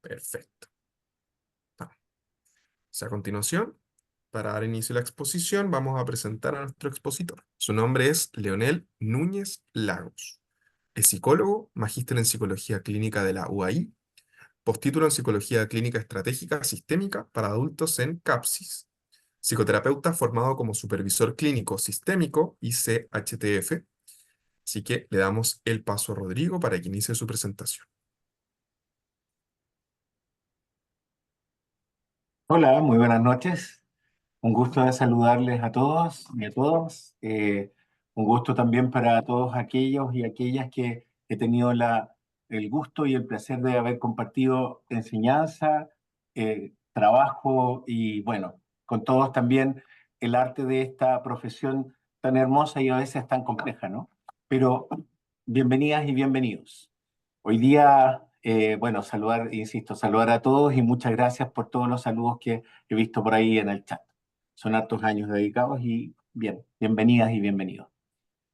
Perfecto. A continuación, para dar inicio a la exposición, vamos a presentar a nuestro expositor. Su nombre es Leonel Núñez Lagos. Es psicólogo, magíster en Psicología Clínica de la UAI, postítulo en Psicología Clínica Estratégica Sistémica para adultos en CAPSIS, psicoterapeuta formado como supervisor clínico sistémico ICHTF. Así que le damos el paso a Rodrigo para que inicie su presentación. Hola, muy buenas noches. Un gusto de saludarles a todos y a todas. Un gusto también para todos aquellos y aquellas que he tenido el gusto y el placer de haber compartido enseñanza, trabajo y bueno, con todos también el arte de esta profesión tan hermosa y a veces tan compleja, ¿no? Pero bienvenidas y bienvenidos. Hoy día, bueno, saludar a todos y muchas gracias por todos los saludos que he visto por ahí en el chat. Son hartos años dedicados y bien, bienvenidas y bienvenidos.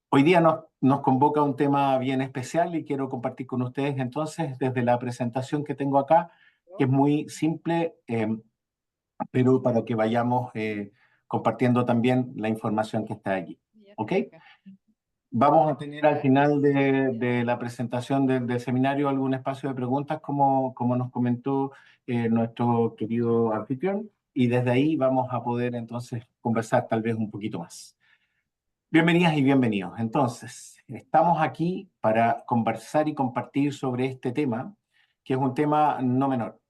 Hoy día nos convoca un tema bien especial y quiero compartir con ustedes entonces desde la presentación que tengo acá, que es muy simple, pero para que vayamos compartiendo también la información que está allí. ¿Ok? Vamos a tener al final de la presentación del seminario algún espacio de preguntas, como nos comentó nuestro querido anfitrión, y desde ahí vamos a poder entonces conversar tal vez un poquito más. Bienvenidas y bienvenidos. Entonces, estamos aquí para conversar y compartir sobre este tema, que es un tema no menor,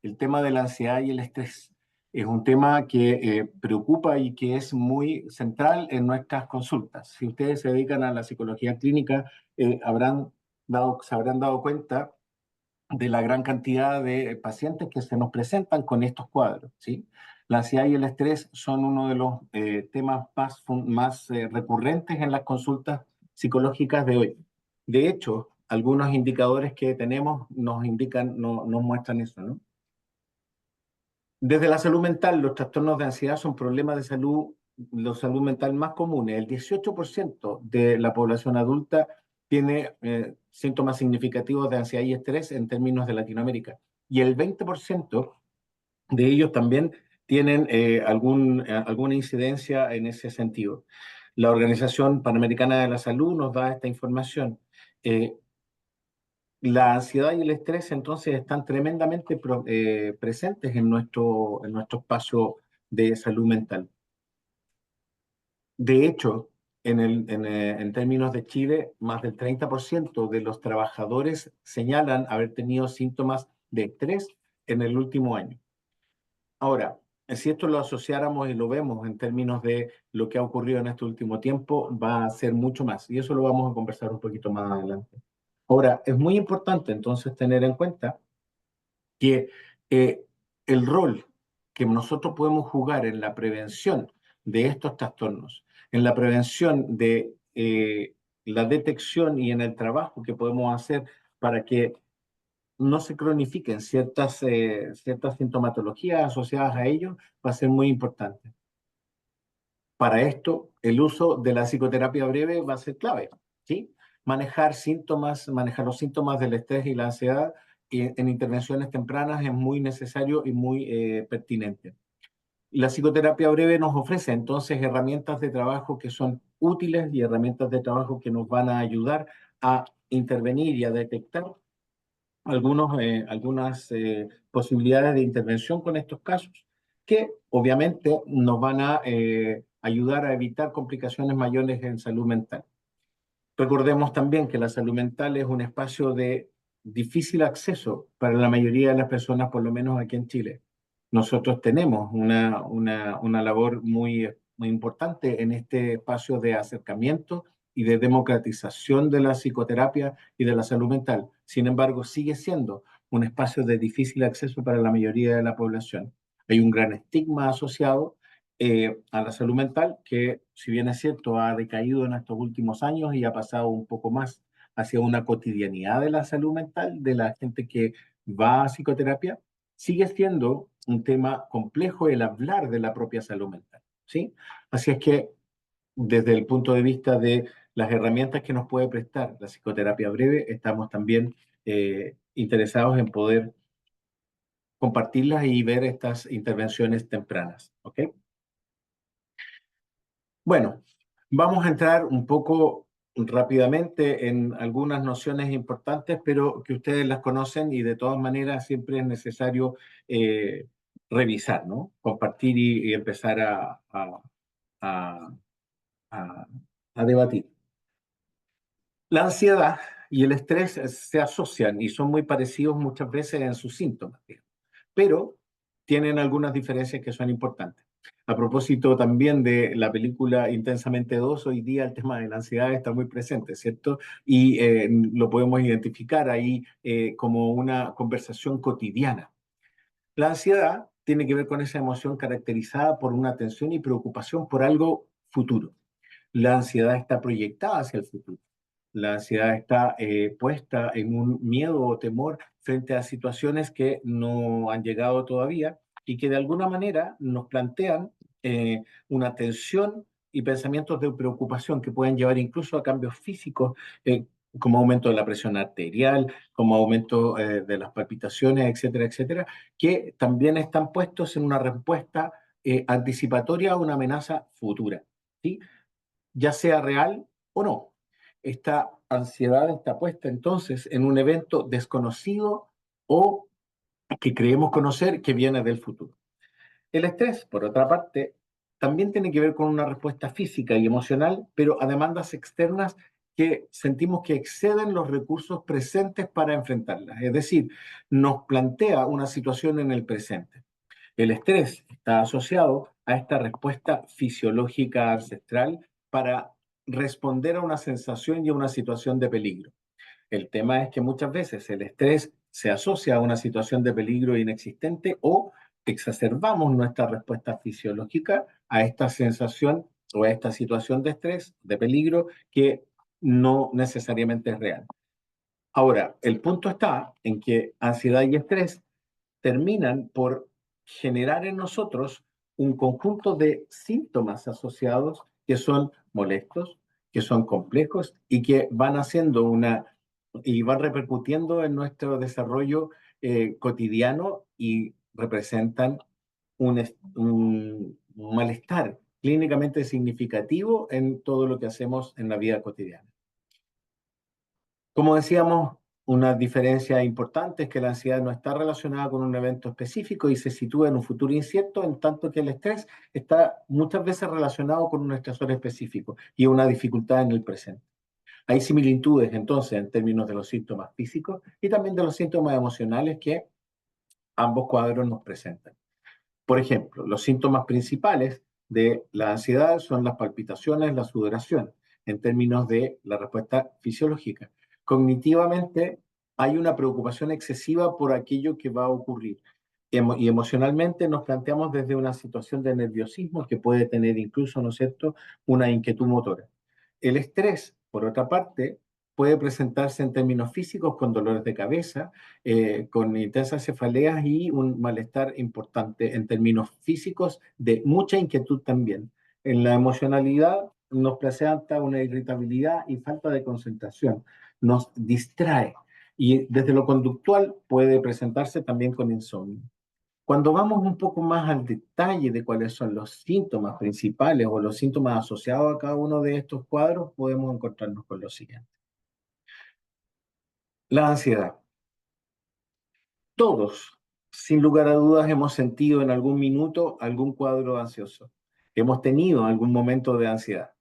el tema de la ansiedad y el estrés. Es un tema que preocupa y que es muy central en nuestras consultas. Si ustedes se dedican a la psicología clínica, se habrán dado cuenta de la gran cantidad de pacientes que se nos presentan con estos cuadros, ¿sí? La ansiedad y el estrés son uno de los temas más recurrentes en las consultas psicológicas de hoy. De hecho, algunos indicadores que tenemos nos muestran eso, ¿no? Desde la salud mental, los trastornos de ansiedad son problemas de salud mental más comunes. El 18% de la población adulta tiene síntomas significativos de ansiedad y estrés en términos de Latinoamérica. Y el 20% de ellos también tienen alguna incidencia en ese sentido. La Organización Panamericana de la Salud nos da esta información. La ansiedad y el estrés entonces están tremendamente presentes en nuestro espacio de salud mental. De hecho, en términos de Chile, más del 30% de los trabajadores señalan haber tenido síntomas de estrés en el último año. Ahora, si esto lo asociáramos y lo vemos en términos de lo que ha ocurrido en este último tiempo, va a ser mucho más. Y eso lo vamos a conversar un poquito más adelante. Ahora, es muy importante entonces tener en cuenta que el rol que nosotros podemos jugar en la prevención de estos trastornos, en la prevención de la detección y en el trabajo que podemos hacer para que no se cronifiquen ciertas sintomatologías asociadas a ello, va a ser muy importante. Para esto, el uso de la psicoterapia breve va a ser clave, ¿sí? Manejar los síntomas del estrés y la ansiedad en intervenciones tempranas es muy necesario y muy pertinente. La psicoterapia breve nos ofrece entonces herramientas de trabajo que son útiles y herramientas de trabajo que nos van a ayudar a intervenir y a detectar algunas posibilidades de intervención con estos casos, que obviamente nos van a ayudar a evitar complicaciones mayores en salud mental. Recordemos también que la salud mental es un espacio de difícil acceso para la mayoría de las personas, por lo menos aquí en Chile. Nosotros tenemos una labor muy importante en este espacio de acercamiento y de democratización de la psicoterapia y de la salud mental. Sin embargo, sigue siendo un espacio de difícil acceso para la mayoría de la población. Hay un gran estigma asociado a la salud mental, que si bien es cierto, ha decaído en estos últimos años y ha pasado un poco más hacia una cotidianidad de la salud mental de la gente que va a psicoterapia, sigue siendo un tema complejo el hablar de la propia salud mental, ¿sí? Así es que desde el punto de vista de las herramientas que nos puede prestar la psicoterapia breve, estamos también interesados en poder compartirlas y ver estas intervenciones tempranas. ¿Ok? Bueno, vamos a entrar un poco rápidamente en algunas nociones importantes, pero que ustedes las conocen y de todas maneras siempre es necesario revisar, ¿no? Compartir y empezar a- a- a debatir. La ansiedad y el estrés se asocian y son muy parecidos muchas veces en sus síntomas, digamos, pero tienen algunas diferencias que son importantes. A propósito también de la película Intensamente 2, hoy día el tema de la ansiedad está muy presente, ¿cierto? Y lo podemos identificar ahí como una conversación cotidiana. La ansiedad tiene que ver con esa emoción caracterizada por una tensión y preocupación por algo futuro. La ansiedad está proyectada hacia el futuro. La ansiedad está puesta en un miedo o temor frente a situaciones que no han llegado todavía y que de alguna manera nos plantean una tensión y pensamientos de preocupación que pueden llevar incluso a cambios físicos, como aumento de la presión arterial, como aumento de las palpitaciones, etcétera, etcétera, que también están puestos en una respuesta anticipatoria a una amenaza futura, ¿sí? Ya sea real o no. Esta ansiedad está puesta entonces en un evento desconocido o que creemos conocer que viene del futuro. El estrés, por otra parte, también tiene que ver con una respuesta física y emocional, pero a demandas externas que sentimos que exceden los recursos presentes para enfrentarlas. Es decir, nos plantea una situación en el presente. El estrés está asociado a esta respuesta fisiológica ancestral para responder a una sensación y a una situación de peligro. El tema es que muchas veces el estrés se asocia a una situación de peligro inexistente o exacerbamos nuestra respuesta fisiológica a esta sensación o a esta situación de estrés, de peligro, que no necesariamente es real. Ahora, el punto está en que ansiedad y estrés terminan por generar en nosotros un conjunto de síntomas asociados que son molestos, que son complejos y que van haciendo y van repercutiendo en nuestro desarrollo cotidiano y representan un malestar clínicamente significativo en todo lo que hacemos en la vida cotidiana. Como decíamos, una diferencia importante es que la ansiedad no está relacionada con un evento específico y se sitúa en un futuro incierto, en tanto que el estrés está muchas veces relacionado con un estresor específico y una dificultad en el presente. Hay similitudes entonces en términos de los síntomas físicos y también de los síntomas emocionales que ambos cuadros nos presentan. Por ejemplo, los síntomas principales de la ansiedad son las palpitaciones, la sudoración, en términos de la respuesta fisiológica. Cognitivamente hay una preocupación excesiva por aquello que va a ocurrir. Y emocionalmente nos planteamos desde una situación de nerviosismo que puede tener incluso, ¿no es cierto?, una inquietud motora. El estrés, por otra parte, puede presentarse en términos físicos con dolores de cabeza, con intensas cefaleas y un malestar importante en términos físicos de mucha inquietud también. En la emocionalidad nos presenta una irritabilidad y falta de concentración, nos distrae y desde lo conductual puede presentarse también con insomnio. Cuando vamos un poco más al detalle de cuáles son los síntomas principales o los síntomas asociados a cada uno de estos cuadros, podemos encontrarnos con lo siguiente. La ansiedad. Todos, sin lugar a dudas, hemos sentido en algún minuto algún cuadro ansioso. Hemos tenido algún momento de ansiedad,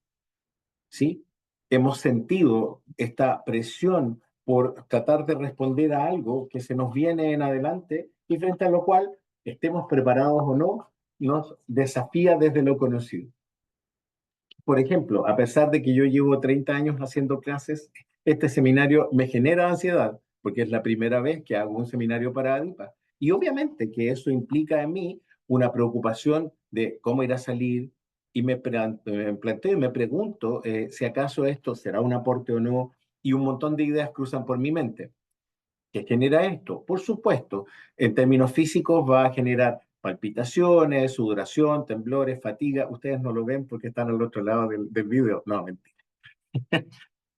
¿sí? Hemos sentido esta presión por tratar de responder a algo que se nos viene en adelante y frente a lo cual, estemos preparados o no, nos desafía desde lo conocido. Por ejemplo, a pesar de que yo llevo 30 años haciendo clases, este seminario me genera ansiedad, porque es la primera vez que hago un seminario para ADIPA. Y obviamente que eso implica en mí una preocupación de cómo ir a salir, y me planteo y me pregunto si acaso esto será un aporte o no, y un montón de ideas cruzan por mi mente. ¿Qué genera esto? Por supuesto, en términos físicos va a generar palpitaciones, sudoración, temblores, fatiga. Ustedes no lo ven porque están al otro lado del video. No, mentira.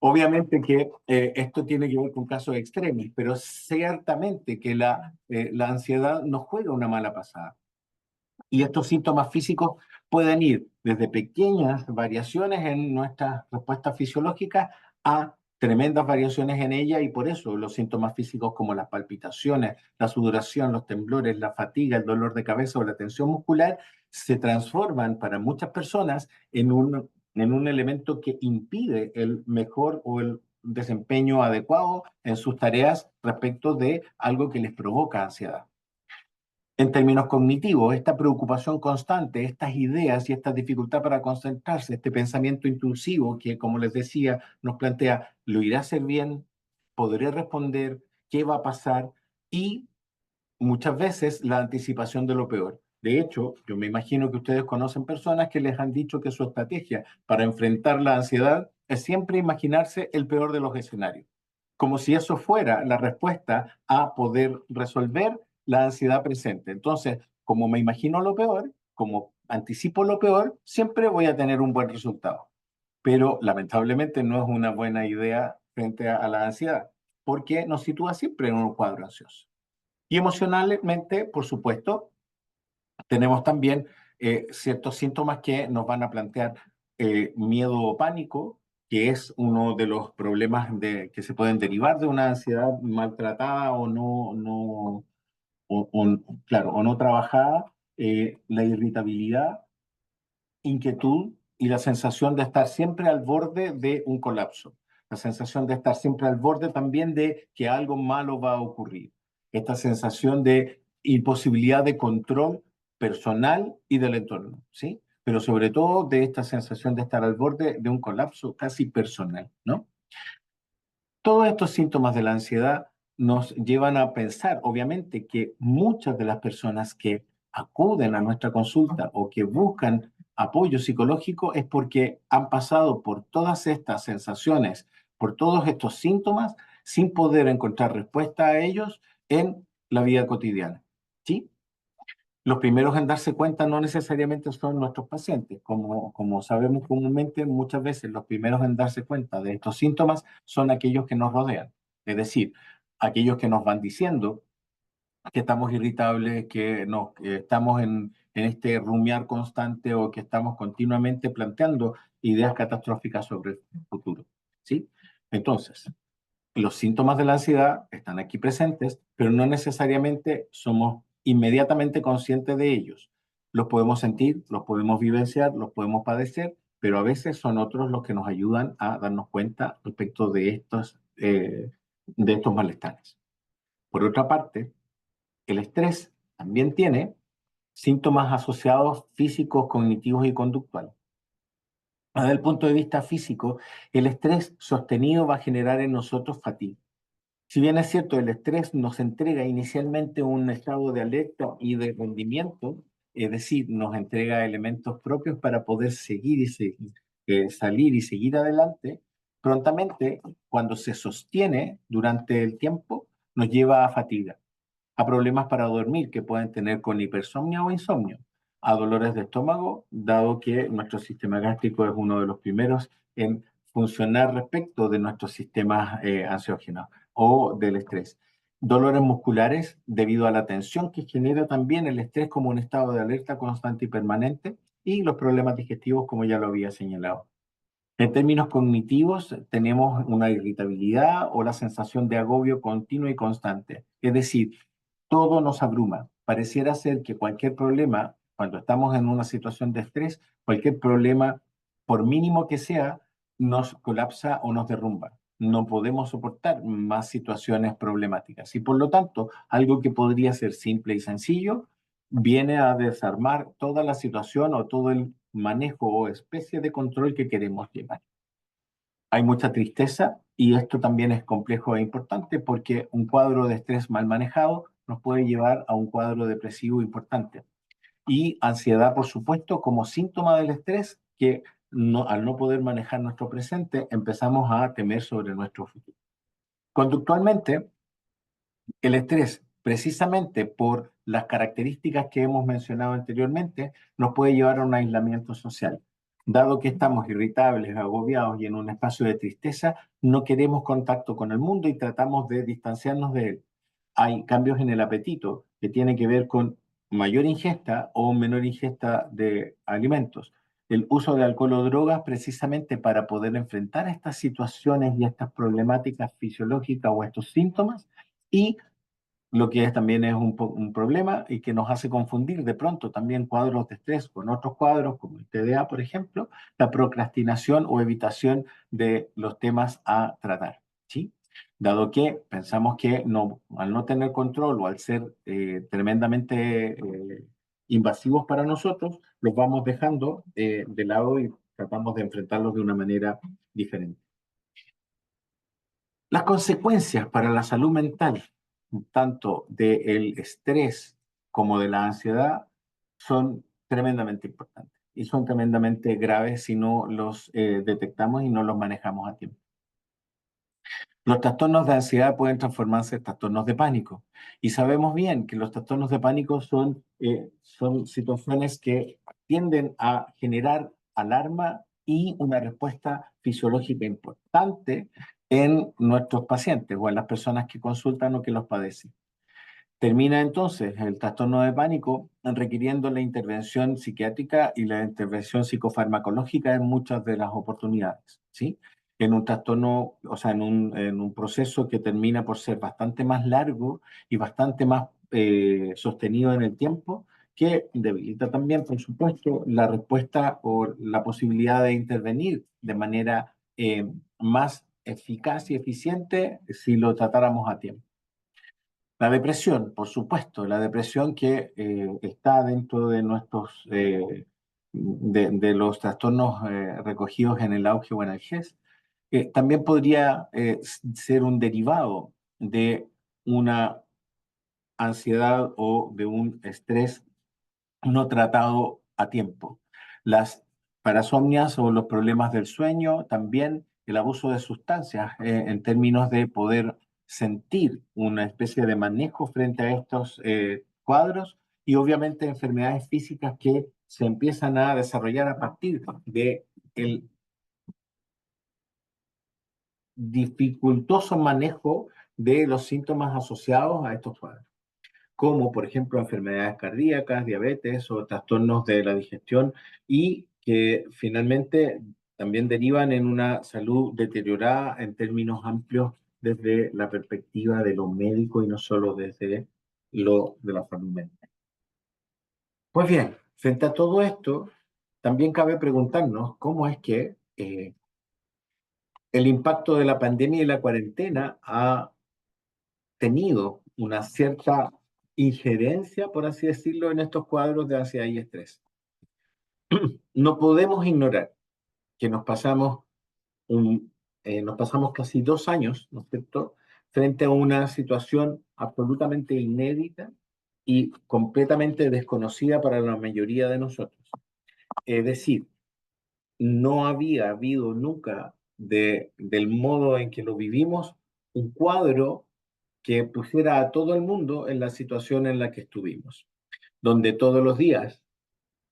Obviamente que esto tiene que ver con casos extremos, pero ciertamente que la ansiedad nos juega una mala pasada. Y estos síntomas físicos pueden ir desde pequeñas variaciones en nuestras respuestas fisiológicas a tremendas variaciones en ella, y por eso los síntomas físicos como las palpitaciones, la sudoración, los temblores, la fatiga, el dolor de cabeza o la tensión muscular se transforman para muchas personas en un elemento que impide el mejor o el desempeño adecuado en sus tareas respecto de algo que les provoca ansiedad. En términos cognitivos, esta preocupación constante, estas ideas y esta dificultad para concentrarse, este pensamiento intrusivo que, como les decía, nos plantea, ¿lo irá a hacer bien? ¿Podré responder? ¿Qué va a pasar? Y muchas veces la anticipación de lo peor. De hecho, yo me imagino que ustedes conocen personas que les han dicho que su estrategia para enfrentar la ansiedad es siempre imaginarse el peor de los escenarios, como si eso fuera la respuesta a poder resolver la ansiedad presente. Entonces, como me imagino lo peor, como anticipo lo peor, siempre voy a tener un buen resultado. Pero lamentablemente no es una buena idea frente a la ansiedad, porque nos sitúa siempre en un cuadro ansioso. Y emocionalmente, por supuesto, tenemos también ciertos síntomas que nos van a plantear miedo o pánico, que es uno de los problemas que se pueden derivar de una ansiedad maltratada o claro, o no trabajada, la irritabilidad, inquietud y la sensación de estar siempre al borde de un colapso. La sensación de estar siempre al borde también de que algo malo va a ocurrir. Esta sensación de imposibilidad de control personal y del entorno, ¿sí? Pero sobre todo de esta sensación de estar al borde de un colapso casi personal, ¿no? Todos estos síntomas de la ansiedad nos llevan a pensar, obviamente, que muchas de las personas que acuden a nuestra consulta o que buscan apoyo psicológico es porque han pasado por todas estas sensaciones, por todos estos síntomas, sin poder encontrar respuesta a ellos en la vida cotidiana. ¿Sí? Los primeros en darse cuenta no necesariamente son nuestros pacientes. Como sabemos comúnmente, muchas veces los primeros en darse cuenta de estos síntomas son aquellos que nos rodean. Es decir, aquellos que nos van diciendo que estamos irritables, que estamos en este rumiar constante o que estamos continuamente planteando ideas catastróficas sobre el futuro. ¿Sí? Entonces, los síntomas de la ansiedad están aquí presentes, pero no necesariamente somos inmediatamente conscientes de ellos. Los podemos sentir, los podemos vivenciar, los podemos padecer, pero a veces son otros los que nos ayudan a darnos cuenta respecto de estos malestares. Por otra parte, el estrés también tiene síntomas asociados físicos, cognitivos y conductuales. Desde el punto de vista físico, el estrés sostenido va a generar en nosotros fatiga. Si bien es cierto, el estrés nos entrega inicialmente un estado de alerta y de rendimiento, es decir, nos entrega elementos propios para poder seguir y salir y seguir adelante, prontamente, cuando se sostiene durante el tiempo, nos lleva a fatiga, a problemas para dormir que pueden tener con hipersomnia o insomnio, a dolores de estómago, dado que nuestro sistema gástrico es uno de los primeros en funcionar respecto de nuestros sistemas ansiógenos o del estrés. Dolores musculares debido a la tensión que genera también el estrés como un estado de alerta constante y permanente, y los problemas digestivos como ya lo había señalado. En términos cognitivos, tenemos una irritabilidad o la sensación de agobio continuo y constante. Es decir, todo nos abruma. Pareciera ser que cualquier problema, cuando estamos en una situación de estrés, cualquier problema, por mínimo que sea, nos colapsa o nos derrumba. No podemos soportar más situaciones problemáticas. Y por lo tanto, algo que podría ser simple y sencillo, viene a desarmar toda la situación o todo el manejo o especie de control que queremos llevar. Hay mucha tristeza y esto también es complejo e importante porque un cuadro de estrés mal manejado nos puede llevar a un cuadro depresivo importante. Y ansiedad, por supuesto, como síntoma del estrés, que al no poder manejar nuestro presente, empezamos a temer sobre nuestro futuro. Conductualmente, el estrés, precisamente por las características que hemos mencionado anteriormente, nos puede llevar a un aislamiento social. Dado que estamos irritables, agobiados y en un espacio de tristeza, no queremos contacto con el mundo y tratamos de distanciarnos de él. Hay cambios en el apetito que tienen que ver con mayor ingesta o menor ingesta de alimentos. El uso de alcohol o drogas precisamente para poder enfrentar estas situaciones y estas problemáticas fisiológicas o estos síntomas, y lo que también es un problema y que nos hace confundir de pronto también cuadros de estrés con otros cuadros, como el TDA, por ejemplo, la procrastinación o evitación de los temas a tratar, ¿sí? Dado que pensamos que no, al no tener control o al ser tremendamente invasivos para nosotros, los vamos dejando de lado y tratamos de enfrentarlos de una manera diferente. Las consecuencias para la salud mental, tanto del estrés como de la ansiedad, son tremendamente importantes y son tremendamente graves si no los detectamos y no los manejamos a tiempo. Los trastornos de ansiedad pueden transformarse en trastornos de pánico. Y sabemos bien que los trastornos de pánico son situaciones que tienden a generar alarma y una respuesta fisiológica importante en nuestros pacientes o en las personas que consultan o que los padecen. Termina entonces el trastorno de pánico requiriendo la intervención psiquiátrica y la intervención psicofarmacológica en muchas de las oportunidades, ¿sí? En un trastorno, o sea, en un proceso que termina por ser bastante más largo y bastante más sostenido en el tiempo, que debilita también, por supuesto, la respuesta o la posibilidad de intervenir de manera más eficaz y eficiente si lo tratáramos a tiempo. La depresión, por supuesto, la depresión que está dentro de de los trastornos recogidos en el auge o en el GES, también podría ser un derivado de una ansiedad o de un estrés no tratado a tiempo. Las parasomnias o los problemas del sueño, también el abuso de sustancias en términos de poder sentir una especie de manejo frente a estos cuadros, y obviamente enfermedades físicas que se empiezan a desarrollar a partir de el dificultoso manejo de los síntomas asociados a estos cuadros, como por ejemplo enfermedades cardíacas, diabetes o trastornos de la digestión, y que finalmente también derivan en una salud deteriorada en términos amplios desde la perspectiva de lo médico y no solo desde lo de la salud mental. Pues bien, frente a todo esto, también cabe preguntarnos cómo es que el impacto de la pandemia y la cuarentena ha tenido una cierta injerencia, por así decirlo, en estos cuadros de ansiedad y estrés. No podemos ignorar que nos pasamos casi 2 años, ¿no es cierto?, frente a una situación absolutamente inédita y completamente desconocida para la mayoría de nosotros. Es decir, no había habido nunca del modo en que lo vivimos un cuadro que pusiera a todo el mundo en la situación en la que estuvimos, donde todos los días,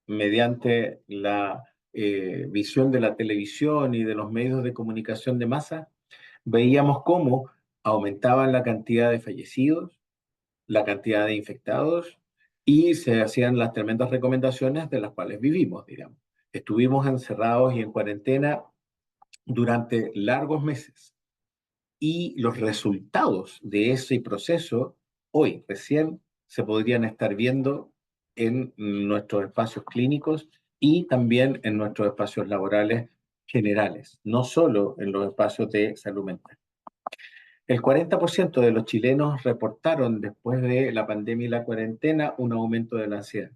mediante la visión de la televisión y de los medios de comunicación de masa, veíamos cómo aumentaban la cantidad de fallecidos, la cantidad de infectados, y se hacían las tremendas recomendaciones de las cuales vivimos, digamos. Estuvimos encerrados y en cuarentena durante largos meses, y los resultados de ese proceso hoy recién se podrían estar viendo en nuestros espacios clínicos y también en nuestros espacios laborales generales, no solo en los espacios de salud mental. El 40% de los chilenos reportaron después de la pandemia y la cuarentena un aumento de la ansiedad.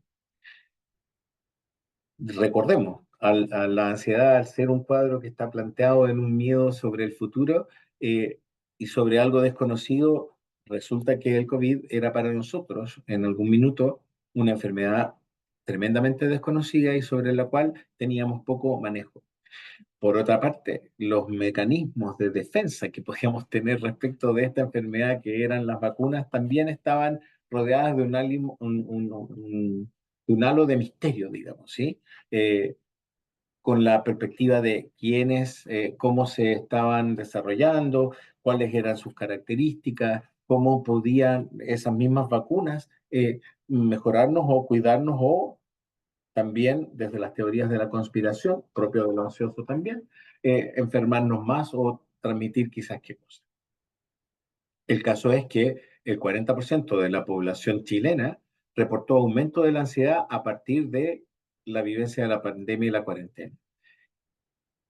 Recordemos, a la ansiedad, al ser un cuadro que está planteado en un miedo sobre el futuro eh, y sobre algo desconocido, resulta que el COVID era para nosotros en algún minuto una enfermedad tremendamente desconocida y sobre la cual teníamos poco manejo. Por otra parte, los mecanismos de defensa que podíamos tener respecto de esta enfermedad, que eran las vacunas, también estaban rodeadas de un halo de misterio, digamos, ¿sí? Eh, con la perspectiva de quiénes, cómo se estaban desarrollando, cuáles eran sus características, cómo podían esas mismas vacunas mejorarnos o cuidarnos o también desde las teorías de la conspiración, propio de lo ansioso también, enfermarnos más o transmitir quizás qué cosa. El caso es que el 40% de la población chilena reportó aumento de la ansiedad a partir de la vivencia de la pandemia y la cuarentena.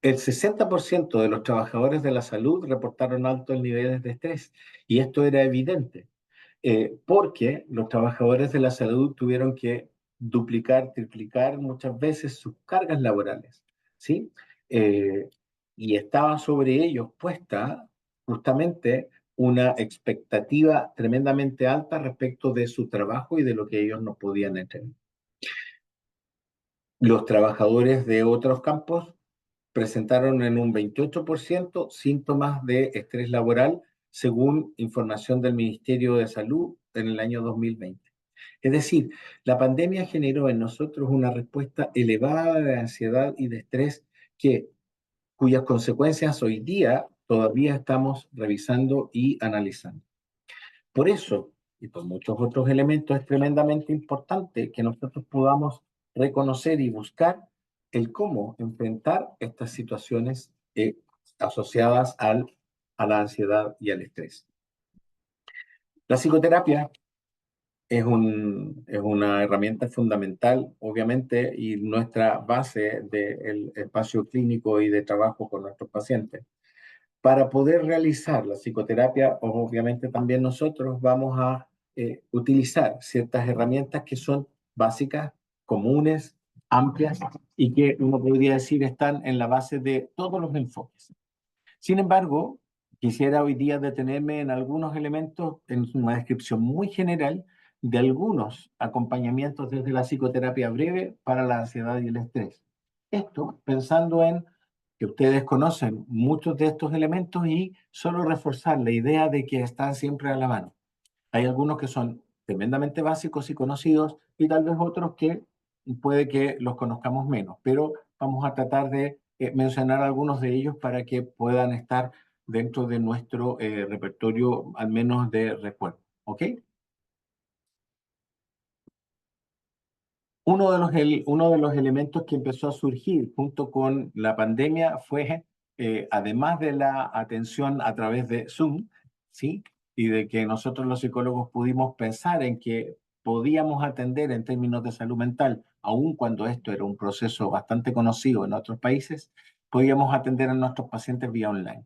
El 60% de los trabajadores de la salud reportaron altos niveles de estrés y esto era evidente porque los trabajadores de la salud tuvieron que duplicar, triplicar muchas veces sus cargas laborales, ¿sí? Eh, y estaba sobre ellos puesta justamente una expectativa tremendamente alta respecto de su trabajo y de lo que ellos no podían entregar. Los trabajadores de otros campos presentaron en un 28% síntomas de estrés laboral, según información del Ministerio de Salud en el año 2020. Es decir, la pandemia generó en nosotros una respuesta elevada de ansiedad y de estrés cuyas consecuencias hoy día todavía estamos revisando y analizando. Por eso, y por muchos otros elementos, es tremendamente importante que nosotros podamos reconocer y buscar el cómo enfrentar estas situaciones asociadas a la ansiedad y al estrés. La psicoterapia es una herramienta fundamental, obviamente, y nuestra base del espacio clínico y de trabajo con nuestros pacientes. Para poder realizar la psicoterapia, obviamente también nosotros vamos a utilizar ciertas herramientas que son básicas, comunes, amplias y que uno podría decir están en la base de todos los enfoques. Sin embargo, quisiera hoy día detenerme en algunos elementos, en una descripción muy general de algunos acompañamientos desde la psicoterapia breve para la ansiedad y el estrés. Esto pensando en que ustedes conocen muchos de estos elementos y solo reforzar la idea de que están siempre a la mano. Hay algunos que son tremendamente básicos y conocidos y tal vez otros que puede que los conozcamos menos, pero vamos a tratar de mencionar algunos de ellos para que puedan estar dentro de nuestro repertorio, al menos de recuerdo. ¿Ok? Uno de los elementos que empezó a surgir junto con la pandemia fue, además de la atención a través de Zoom, ¿sí? Y de que nosotros los psicólogos pudimos pensar en que podíamos atender en términos de salud mental, aun cuando esto era un proceso bastante conocido en otros países, podíamos atender a nuestros pacientes vía online.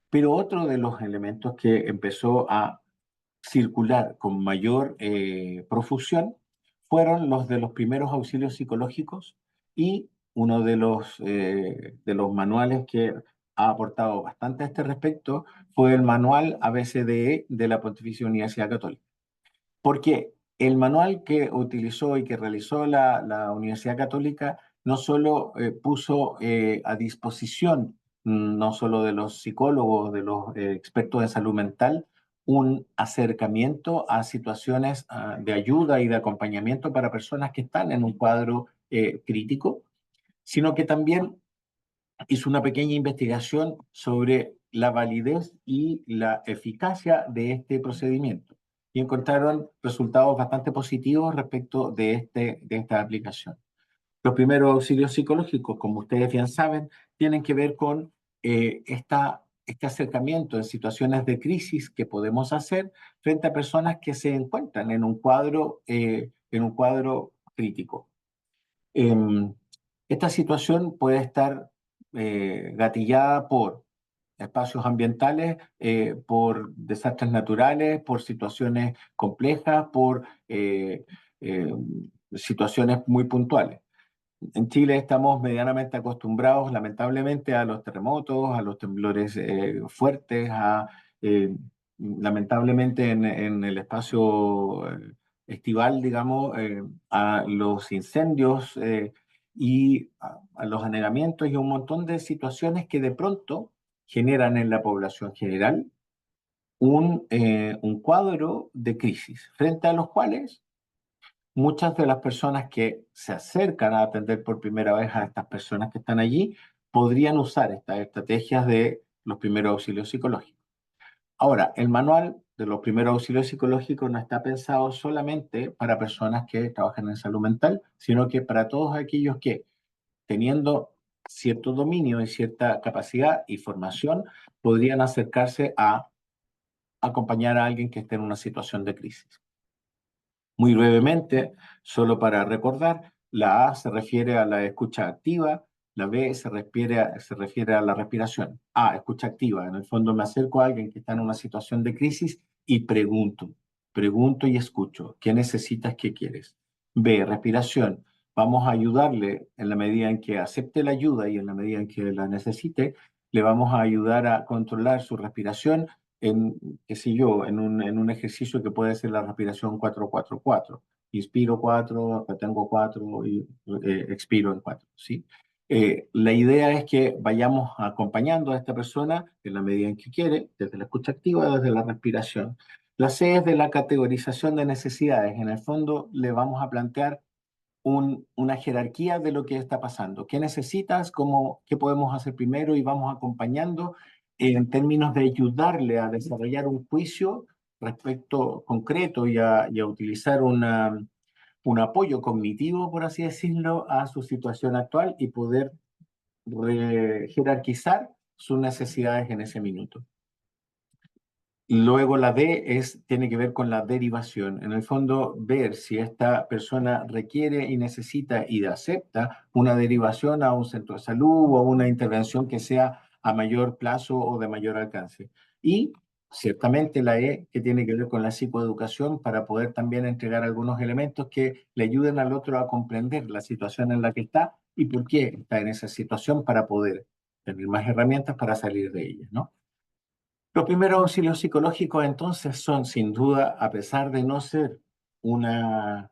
Pero otro de los elementos que empezó a circular con mayor profusión fueron los de los primeros auxilios psicológicos y uno de los manuales que ha aportado bastante a este respecto fue el manual ABCDE de la Pontificia Universidad Católica. Porque el manual que utilizó y que realizó la Universidad Católica no solo puso a disposición, no solo de los psicólogos, de los expertos de salud mental, un acercamiento a situaciones de ayuda y de acompañamiento para personas que están en un cuadro crítico, sino que también hizo una pequeña investigación sobre la validez y la eficacia de este procedimiento y encontraron resultados bastante positivos respecto de esta aplicación. Los primeros auxilios psicológicos, como ustedes bien saben, tienen que ver con este acercamiento en situaciones de crisis que podemos hacer frente a personas que se encuentran en un cuadro crítico. Em, Esta situación puede estar gatillada por espacios ambientales, por desastres naturales, por situaciones complejas, por eh, situaciones muy puntuales. En Chile estamos medianamente acostumbrados, lamentablemente, a los terremotos, a los temblores fuertes, lamentablemente en el espacio estival, digamos, a los incendios y a los anegamientos y un montón de situaciones que de pronto generan en la población general un cuadro de crisis, frente a los cuales muchas de las personas que se acercan a atender por primera vez a estas personas que están allí podrían usar estas estrategias de los primeros auxilios psicológicos. Ahora, el manual de los primeros auxilios psicológicos no está pensado solamente para personas que trabajan en salud mental, sino que para todos aquellos que, teniendo cierto dominio y cierta capacidad y formación, podrían acercarse a acompañar a alguien que esté en una situación de crisis. Muy brevemente, solo para recordar, la A se refiere a la escucha activa, la B se refiere a la respiración. A, escucha activa. En el fondo me acerco a alguien que está en una situación de crisis y pregunto y escucho. ¿Qué necesitas? ¿Qué quieres? B, respiración. Vamos a ayudarle en la medida en que acepte la ayuda y en la medida en que la necesite, le vamos a ayudar a controlar su respiración en, qué sé yo, en un ejercicio que puede ser la respiración 4-4-4. Inspiro 4, retengo 4 y expiro en 4, ¿sí? La idea es que vayamos acompañando a esta persona en la medida en que quiere, desde la escucha activa, desde la respiración. La C es de la categorización de necesidades. En el fondo le vamos a plantear una jerarquía de lo que está pasando. ¿Qué necesitas? ¿Qué podemos hacer primero? Y vamos acompañando en términos de ayudarle a desarrollar un juicio respecto concreto y a utilizar un apoyo cognitivo, por así decirlo, a su situación actual y poder jerarquizar sus necesidades en ese minuto. Luego la D tiene que ver con la derivación. En el fondo, ver si esta persona requiere y necesita y acepta una derivación a un centro de salud o a una intervención que sea a mayor plazo o de mayor alcance. Y ciertamente la E, que tiene que ver con la psicoeducación, para poder también entregar algunos elementos que le ayuden al otro a comprender la situación en la que está y por qué está en esa situación para poder tener más herramientas para salir de ella, ¿no? Los primeros auxilios psicológicos entonces son, sin duda, a pesar de no ser una,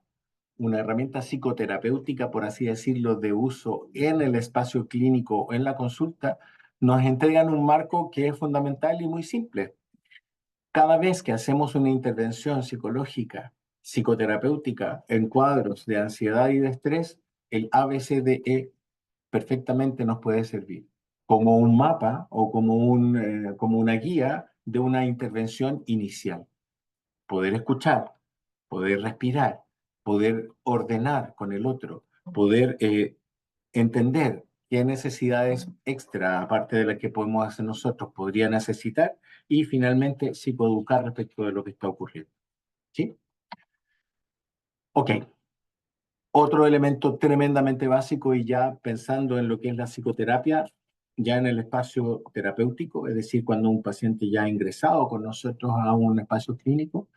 una herramienta psicoterapéutica, por así decirlo, de uso en el espacio clínico o en la consulta, nos entregan un marco que es fundamental y muy simple. Cada vez que hacemos una intervención psicológica, psicoterapéutica en cuadros de ansiedad y de estrés, el ABCDE perfectamente nos puede servir como un mapa o como una guía de una intervención inicial. Poder escuchar, poder respirar, poder ordenar con el otro, poder entender qué necesidades extra, aparte de las que podemos hacer nosotros, podría necesitar y finalmente psicoeducar respecto de lo que está ocurriendo. ¿Sí? Ok. Otro elemento tremendamente básico y ya pensando en lo que es la psicoterapia, ya en el espacio terapéutico, es decir, cuando un paciente ya ha ingresado con nosotros a un espacio clínico,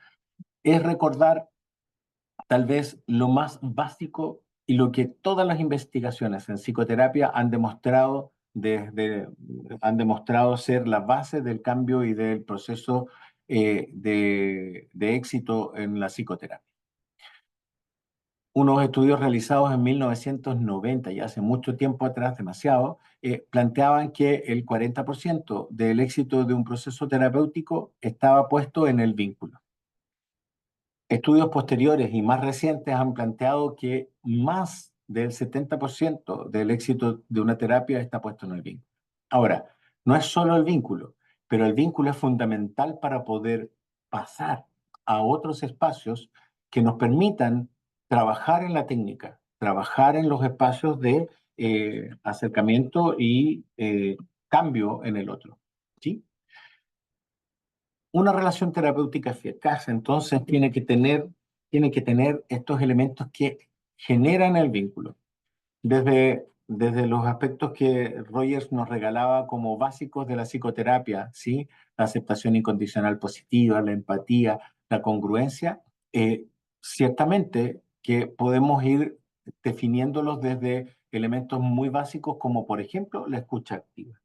es recordar tal vez lo más básico y lo que todas las investigaciones en psicoterapia han demostrado ser la base del cambio y del proceso de éxito en la psicoterapia. Unos estudios realizados en 1990, ya hace mucho tiempo atrás, demasiado, planteaban que el 40% del éxito de un proceso terapéutico estaba puesto en el vínculo. Estudios posteriores y más recientes han planteado que más del 70% del éxito de una terapia está puesto en el vínculo. Ahora, no es solo el vínculo, pero el vínculo es fundamental para poder pasar a otros espacios que nos permitan trabajar en la técnica, trabajar en los espacios de acercamiento y cambio en el otro. ¿Sí? Una relación terapéutica eficaz, entonces, tiene que tener estos elementos que generan el vínculo. Desde los aspectos que Rogers nos regalaba como básicos de la psicoterapia, ¿sí? La aceptación incondicional positiva, la empatía, la congruencia, eh, ciertamente que podemos ir definiéndolos desde elementos muy básicos como, por ejemplo, la escucha activa.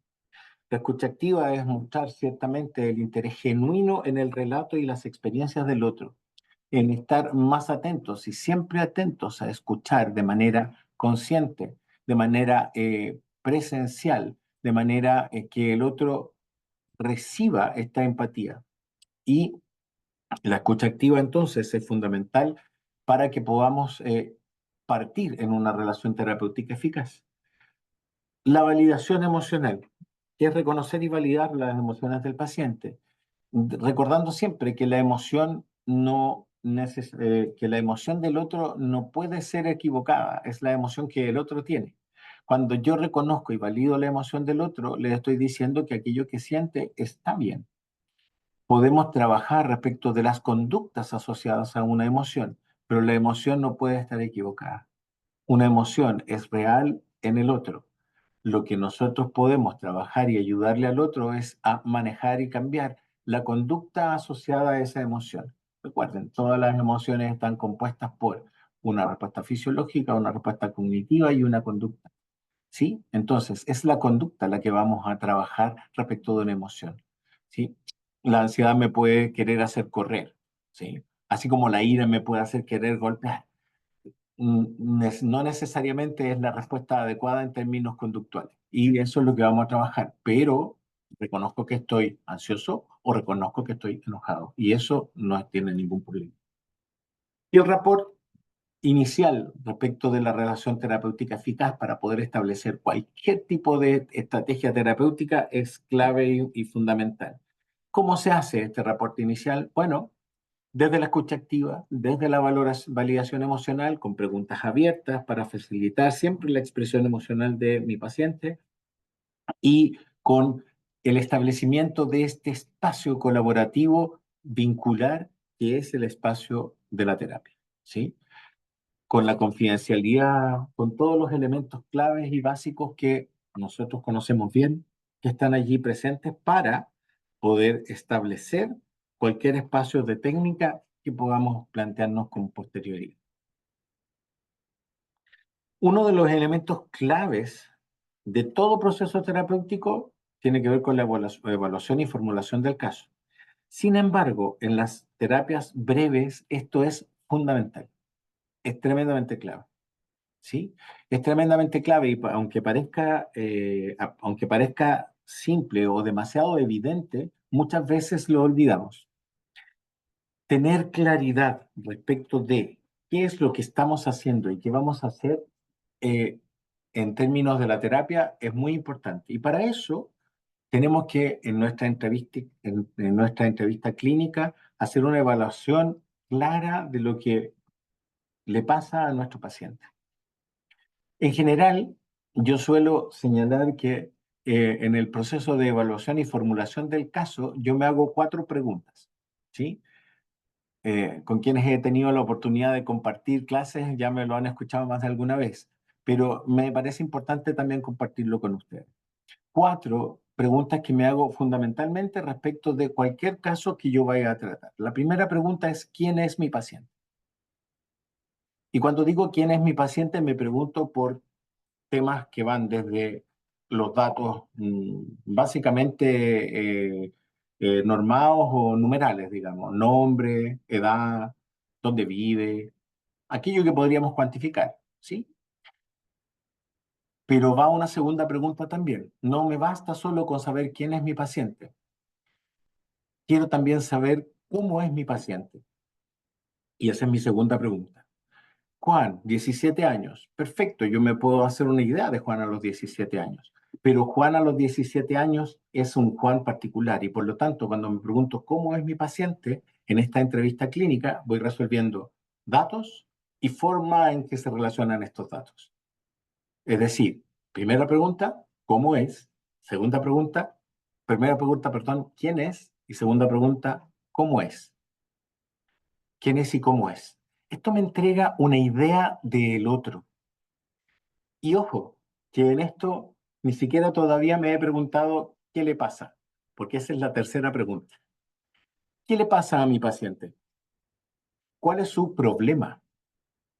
La escucha activa es mostrar ciertamente el interés genuino en el relato y las experiencias del otro, en estar más atentos y siempre atentos a escuchar de manera consciente, de manera presencial, de manera que el otro reciba esta empatía. Y la escucha activa entonces es fundamental para que podamos partir en una relación terapéutica eficaz. La validación emocional, que es reconocer y validar las emociones del paciente, recordando siempre que la emoción que la emoción del otro no puede ser equivocada, es la emoción que el otro tiene. Cuando yo reconozco y valido la emoción del otro, le estoy diciendo que aquello que siente está bien. Podemos trabajar respecto de las conductas asociadas a una emoción, pero la emoción no puede estar equivocada. Una emoción es real en el otro. Lo que nosotros podemos trabajar y ayudarle al otro es a manejar y cambiar la conducta asociada a esa emoción. Recuerden, todas las emociones están compuestas por una respuesta fisiológica, una respuesta cognitiva y una conducta. ¿Sí? Entonces, es la conducta la que vamos a trabajar respecto de una emoción. ¿Sí? La ansiedad me puede querer hacer correr, ¿sí? Así como la ira me puede hacer querer golpear. No necesariamente es la respuesta adecuada en términos conductuales. Y eso es lo que vamos a trabajar. Pero reconozco que estoy ansioso o reconozco que estoy enojado. Y eso no tiene ningún problema. Y el rapport inicial respecto de la relación terapéutica eficaz para poder establecer cualquier tipo de estrategia terapéutica es clave y fundamental. ¿Cómo se hace este reporte inicial? Bueno, desde la escucha activa, desde la validación emocional, con preguntas abiertas para facilitar siempre la expresión emocional de mi paciente y con el establecimiento de este espacio colaborativo vincular que es el espacio de la terapia, ¿sí? Con la confidencialidad, con todos los elementos claves y básicos que nosotros conocemos bien, que están allí presentes para poder establecer cualquier espacio de técnica que podamos plantearnos con posterioridad. Uno de los elementos claves de todo proceso terapéutico tiene que ver con la evaluación y formulación del caso. Sin embargo, en las terapias breves esto es fundamental, es tremendamente clave. ¿Sí? Es tremendamente clave y aunque parezca simple o demasiado evidente, muchas veces lo olvidamos. Tener claridad respecto de qué es lo que estamos haciendo y qué vamos a hacer eh, en términos de la terapia es muy importante. Y para eso tenemos que en nuestra entrevista clínica hacer una evaluación clara de lo que le pasa a nuestro paciente. En general, yo suelo señalar que en el proceso de evaluación y formulación del caso, yo me hago 4 preguntas, ¿sí? Con quienes he tenido la oportunidad de compartir clases, ya me lo han escuchado más de alguna vez, pero me parece importante también compartirlo con ustedes. 4 preguntas que me hago fundamentalmente respecto de cualquier caso que yo vaya a tratar. La primera pregunta es, ¿quién es mi paciente? Y cuando digo quién es mi paciente, me pregunto por temas que van desde los datos básicamente normados o numerales, digamos, nombre, edad, dónde vive, aquello que podríamos cuantificar, ¿sí? Pero va una segunda pregunta también. No me basta solo con saber quién es mi paciente. Quiero también saber cómo es mi paciente. Y esa es mi segunda pregunta. Juan, 17 años. Perfecto, yo me puedo hacer una idea de Juan a los 17 años. Pero Juan a los 17 años es un Juan particular y por lo tanto, cuando me pregunto cómo es mi paciente, en esta entrevista clínica voy resolviendo datos y forma en que se relacionan estos datos. Es decir, primera pregunta, ¿cómo es? Segunda pregunta, primera pregunta, perdón, ¿quién es? Y segunda pregunta, ¿cómo es? ¿Quién es y cómo es? Esto me entrega una idea del otro. Y ojo, que en esto ni siquiera todavía me he preguntado qué le pasa, porque esa es la tercera pregunta. ¿Qué le pasa a mi paciente? ¿Cuál es su problema?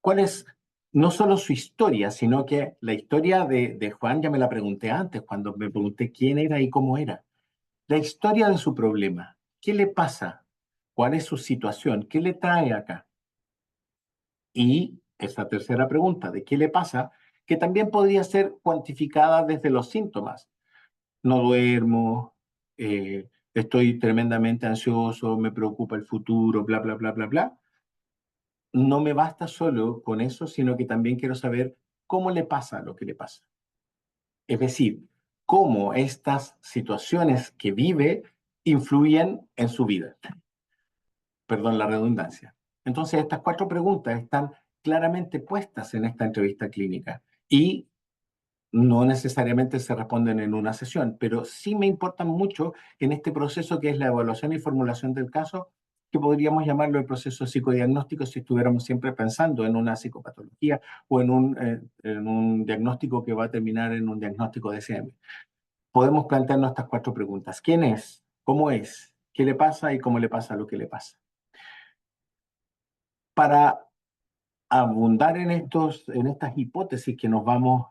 ¿Cuál es no solo su historia, sino que la historia de Juan ya me la pregunté antes, cuando me pregunté quién era y cómo era? La historia de su problema. ¿Qué le pasa? ¿Cuál es su situación? ¿Qué le trae acá? Y esa tercera pregunta de qué le pasa, que también podría ser cuantificada desde los síntomas. No duermo, estoy tremendamente ansioso, me preocupa el futuro, bla, bla, bla, bla, bla. no me basta solo con eso, sino que también quiero saber cómo le pasa lo que le pasa. Es decir, cómo estas situaciones que vive influyen en su vida. Perdón la redundancia. Entonces, estas cuatro preguntas están claramente puestas en esta entrevista clínica y no necesariamente se responden en una sesión, pero sí me importan mucho en este proceso que es la evaluación y formulación del caso, que podríamos llamarlo el proceso psicodiagnóstico si estuviéramos siempre pensando en una psicopatología o en un diagnóstico que va a terminar en un diagnóstico de CM. Podemos plantearnos estas cuatro preguntas. ¿Quién es? ¿Cómo es? ¿Qué le pasa? ¿Y cómo le pasa lo que le pasa? Para abundar en estas hipótesis que nos vamos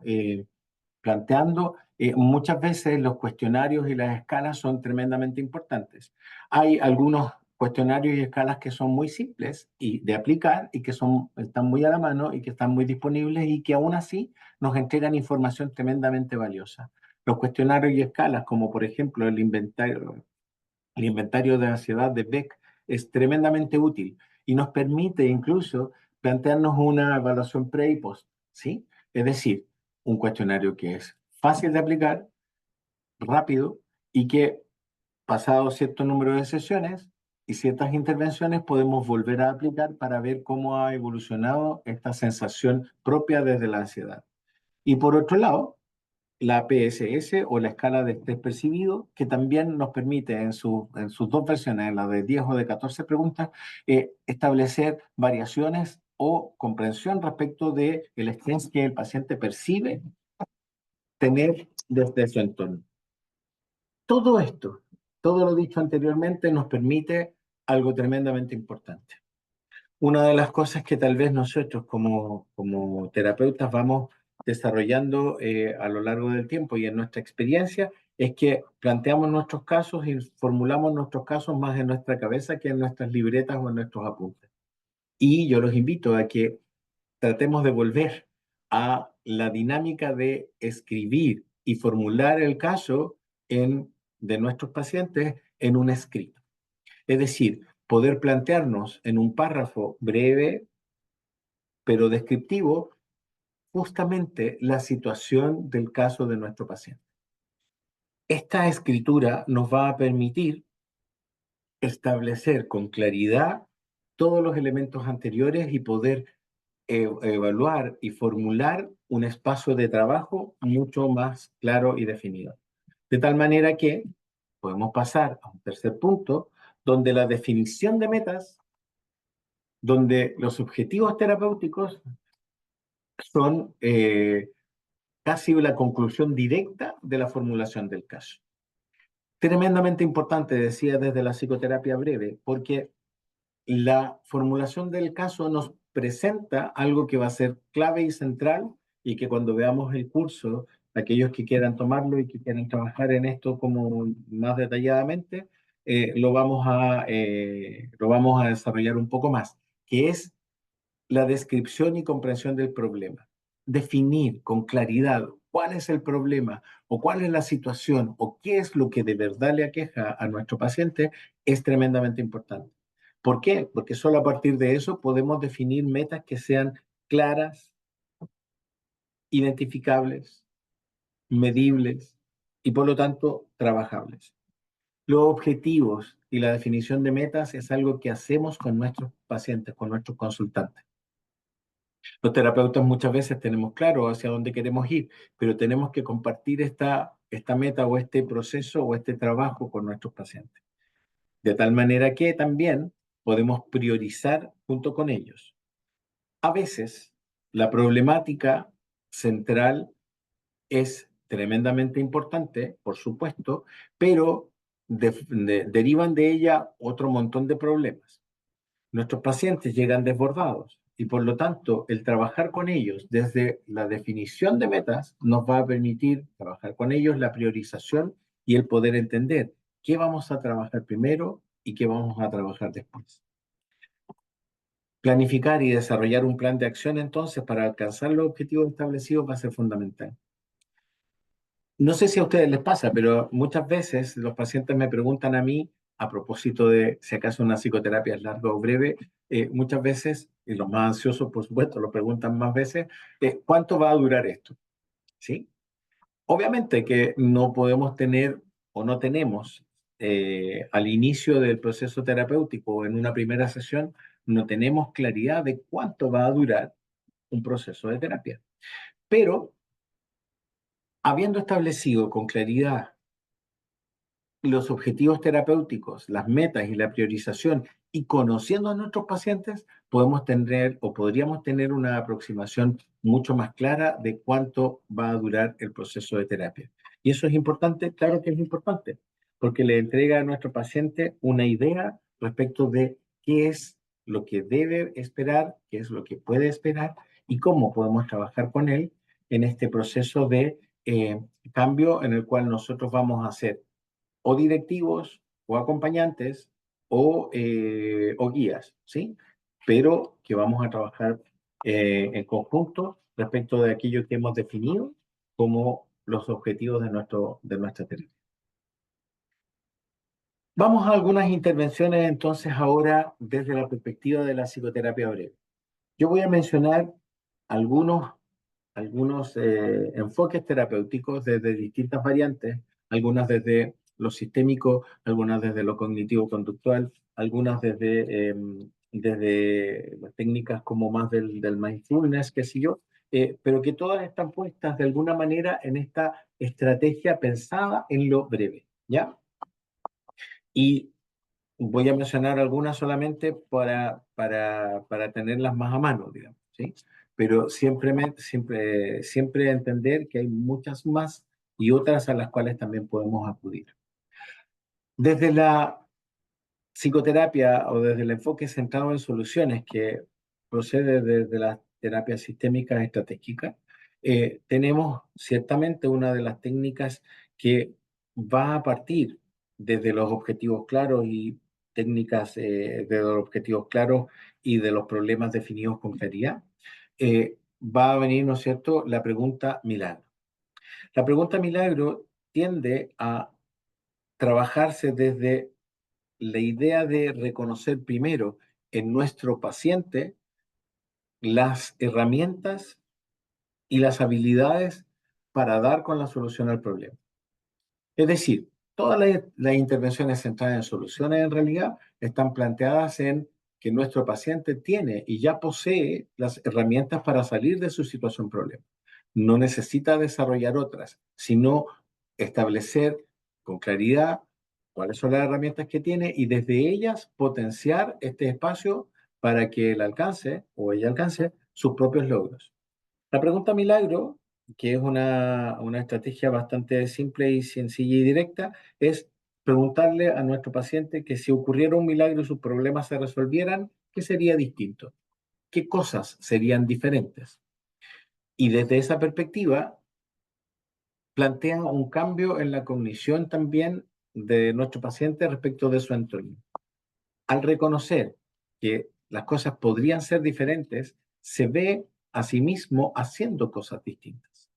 planteando, muchas veces los cuestionarios y las escalas son tremendamente importantes. Hay algunos cuestionarios y escalas que son muy simples y de aplicar y que están muy a la mano y que están muy disponibles y que aún así nos entregan información tremendamente valiosa. Los cuestionarios y escalas, como por ejemplo el inventario de ansiedad de Beck, es tremendamente útil y nos permite incluso plantearnos una evaluación pre y post, ¿sí? Es decir, un cuestionario que es fácil de aplicar, rápido y que pasado cierto número de sesiones y ciertas intervenciones podemos volver a aplicar para ver cómo ha evolucionado esta sensación propia desde la ansiedad. Y por otro lado, la PSS o la escala de estrés percibido, que también nos permite en sus dos versiones, en la de 10 o de 14 preguntas, establecer variaciones o comprensión respecto del estrés que el paciente percibe tener desde su entorno. Todo esto, todo lo dicho anteriormente, nos permite algo tremendamente importante. Una de las cosas que tal vez nosotros como terapeutas vamos desarrollando a lo largo del tiempo y en nuestra experiencia es que planteamos nuestros casos y formulamos nuestros casos más en nuestra cabeza que en nuestras libretas o en nuestros apuntes. Y yo los invito a que tratemos de volver a la dinámica de escribir y formular el caso de nuestros pacientes en un escrito. Es decir, poder plantearnos en un párrafo breve pero descriptivo justamente la situación del caso de nuestro paciente. Esta escritura nos va a permitir establecer con claridad todos los elementos anteriores y poder evaluar y formular un espacio de trabajo mucho más claro y definido. De tal manera que podemos pasar a un tercer punto, donde la definición de metas, donde los objetivos terapéuticos son casi la conclusión directa de la formulación del caso. Tremendamente importante, decía desde la psicoterapia breve, porque la formulación del caso nos presenta algo que va a ser clave y central y que cuando veamos el curso, aquellos que quieran tomarlo y que quieran trabajar en esto como más detalladamente, lo vamos a desarrollar un poco más, que es la descripción y comprensión del problema. Definir con claridad cuál es el problema o cuál es la situación o qué es lo que de verdad le aqueja a nuestro paciente es tremendamente importante. ¿Por qué? Porque solo a partir de eso podemos definir metas que sean claras, identificables, medibles y por lo tanto trabajables. Los objetivos y la definición de metas es algo que hacemos con nuestros pacientes, con nuestros consultantes. Los terapeutas muchas veces tenemos claro hacia dónde queremos ir, pero tenemos que compartir esta meta o este proceso o este trabajo con nuestros pacientes. De tal manera que también podemos priorizar junto con ellos. A veces, la problemática central es tremendamente importante, por supuesto, pero derivan de ella otro montón de problemas. Nuestros pacientes llegan desbordados y por lo tanto el trabajar con ellos desde la definición de metas nos va a permitir trabajar con ellos la priorización y el poder entender qué vamos a trabajar primero y qué vamos a trabajar después. Planificar y desarrollar un plan de acción entonces para alcanzar los objetivos establecidos va a ser fundamental. No sé si a ustedes les pasa, pero muchas veces los pacientes me preguntan a mí a propósito de si acaso una psicoterapia es larga o breve, muchas veces, y los más ansiosos, por supuesto, lo preguntan más veces, ¿cuánto va a durar esto? ¿Sí? Obviamente que no podemos tener o no tenemos al inicio del proceso terapéutico o en una primera sesión, no tenemos claridad de cuánto va a durar un proceso de terapia. Pero habiendo establecido con claridad los objetivos terapéuticos, las metas y la priorización, y conociendo a nuestros pacientes, podemos tener o podríamos tener una aproximación mucho más clara de cuánto va a durar el proceso de terapia. ¿Y eso es importante? Claro que es importante, porque le entrega a nuestro paciente una idea respecto de qué es lo que debe esperar, qué es lo que puede esperar y cómo podemos trabajar con él en este proceso de cambio en el cual nosotros vamos a hacer o directivos o acompañantes o guías, ¿sí? Pero que vamos a trabajar en conjunto respecto de aquello que hemos definido como los objetivos de nuestra terapia. Vamos a algunas intervenciones entonces ahora desde la perspectiva de la psicoterapia breve. Yo voy a mencionar algunos enfoques terapéuticos desde distintas variantes, algunas desde lo sistémico, algunas desde lo cognitivo-conductual, algunas desde las técnicas como más del mindfulness, qué sé yo, pero que todas están puestas de alguna manera en esta estrategia pensada en lo breve, ¿ya? Y voy a mencionar algunas solamente para tenerlas más a mano, digamos, ¿sí? Pero siempre entender que hay muchas más y otras a las cuales también podemos acudir. Desde la psicoterapia o desde el enfoque centrado en soluciones que procede desde las terapias sistémicas estratégicas, tenemos ciertamente una de las técnicas que va a partir desde los objetivos claros y técnicas de los objetivos claros y de los problemas definidos con claridad. Va a venir, ¿no es cierto?, la pregunta milagro. La pregunta milagro tiende a trabajarse desde la idea de reconocer primero en nuestro paciente las herramientas y las habilidades para dar con la solución al problema. Es decir, todas las intervenciones centradas en soluciones en realidad están planteadas en que nuestro paciente tiene y ya posee las herramientas para salir de su situación problema. No necesita desarrollar otras, sino establecer con claridad cuáles son las herramientas que tiene y desde ellas potenciar este espacio para que él alcance o ella alcance sus propios logros. La pregunta milagro, que es una estrategia bastante simple y sencilla y directa, es preguntarle a nuestro paciente que si ocurriera un milagro y sus problemas se resolvieran, ¿qué sería distinto? ¿Qué cosas serían diferentes? Y desde esa perspectiva, plantean un cambio en la cognición también de nuestro paciente respecto de su entorno. Al reconocer que las cosas podrían ser diferentes, se ve a sí mismo haciendo cosas distintas.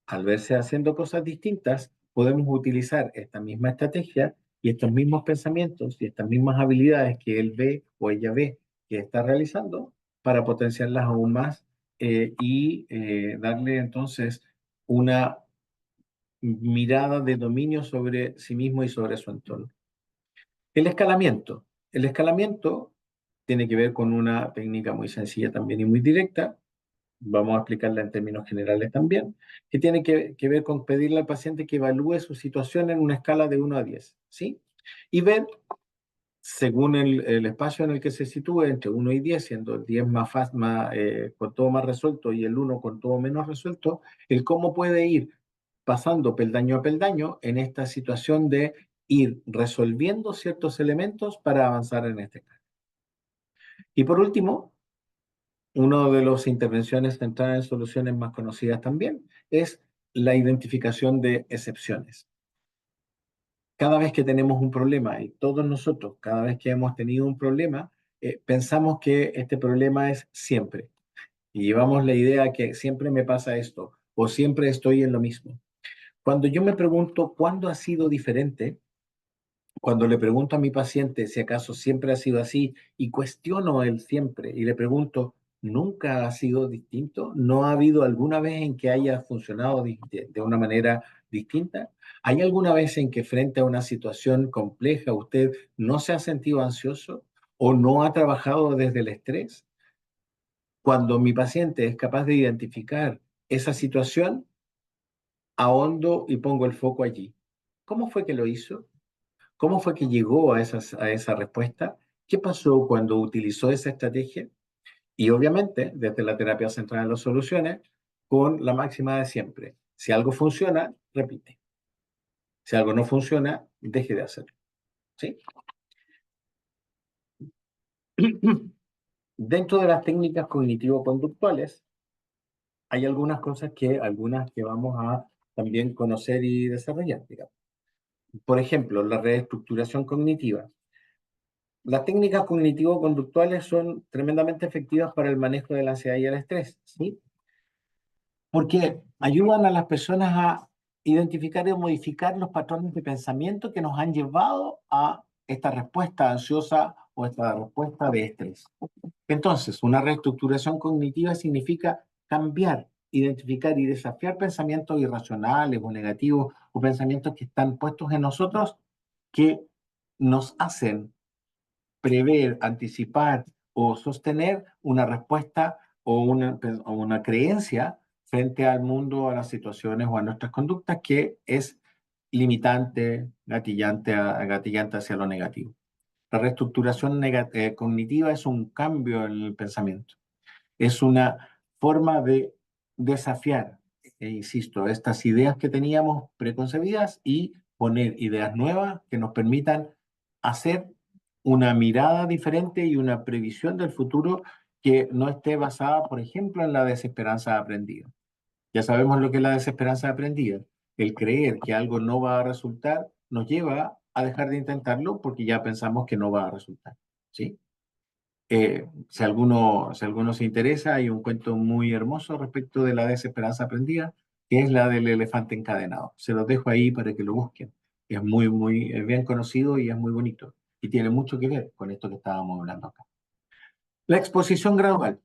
Al verse haciendo cosas distintas, podemos utilizar esta misma estrategia y estos mismos pensamientos y estas mismas habilidades que él ve o ella ve que está realizando para potenciarlas aún más y darle entonces una mirada de dominio sobre sí mismo y sobre su entorno. El escalamiento. El escalamiento tiene que ver con una técnica muy sencilla también y muy directa, vamos a explicarla en términos generales también, que tiene que ver con pedirle al paciente que evalúe su situación en una escala de 1 a 10, ¿sí? Y ver, según el espacio en el que se sitúe, entre 1 y 10, siendo el 10 con todo más resuelto y el 1 con todo menos resuelto, el cómo puede ir pasando peldaño a peldaño en esta situación de ir resolviendo ciertos elementos para avanzar en este caso. Y por último, una de las intervenciones centradas en soluciones más conocidas también es la identificación de excepciones. Cada vez que tenemos un problema, y todos nosotros, cada vez que hemos tenido un problema, pensamos que este problema es siempre. Y llevamos la idea que siempre me pasa esto, o siempre estoy en lo mismo. Cuando yo me pregunto cuándo ha sido diferente, Cuando le pregunto a mi paciente si acaso siempre ha sido así y cuestiono el siempre y le pregunto, ¿nunca ha sido distinto? ¿No ha habido alguna vez en que haya funcionado de una manera distinta? ¿Hay alguna vez en que frente a una situación compleja usted no se ha sentido ansioso o no ha trabajado desde el estrés? Cuando mi paciente es capaz de identificar esa situación, ahondo y pongo el foco allí. ¿Cómo fue que lo hizo? ¿Cómo fue que llegó a esa respuesta? ¿Qué pasó cuando utilizó esa estrategia? Y obviamente, desde la terapia centrada en las soluciones, con la máxima de siempre. Si algo funciona, repite. Si algo no funciona, deje de hacerlo. ¿Sí? Dentro de las técnicas cognitivo-conductuales, hay algunas que vamos a también conocer y desarrollar, digamos. Por ejemplo, la reestructuración cognitiva. Las técnicas cognitivo-conductuales son tremendamente efectivas para el manejo de la ansiedad y el estrés, ¿sí? Porque ayudan a las personas a identificar y modificar los patrones de pensamiento que nos han llevado a esta respuesta ansiosa o esta respuesta de estrés. Entonces, una reestructuración cognitiva significa cambiar, identificar y desafiar pensamientos irracionales o negativos o pensamientos que están puestos en nosotros que nos hacen prever, anticipar o sostener una respuesta o una creencia frente al mundo, a las situaciones o a nuestras conductas que es limitante, gatillante hacia lo negativo. La reestructuración cognitiva es un cambio en el pensamiento, es una forma de desafiar, insisto, estas ideas que teníamos preconcebidas y poner ideas nuevas que nos permitan hacer una mirada diferente y una previsión del futuro que no esté basada, por ejemplo, en la desesperanza aprendida. Ya sabemos lo que es la desesperanza aprendida. El creer que algo no va a resultar nos lleva a dejar de intentarlo porque ya pensamos que no va a resultar. ¿Sí? Si alguno se interesa, hay un cuento muy hermoso respecto de la desesperanza aprendida, que es la del elefante encadenado. Se los dejo ahí para que lo busquen. Es muy bien conocido y es muy bonito. Y tiene mucho que ver con esto que estábamos hablando acá. La exposición gradual.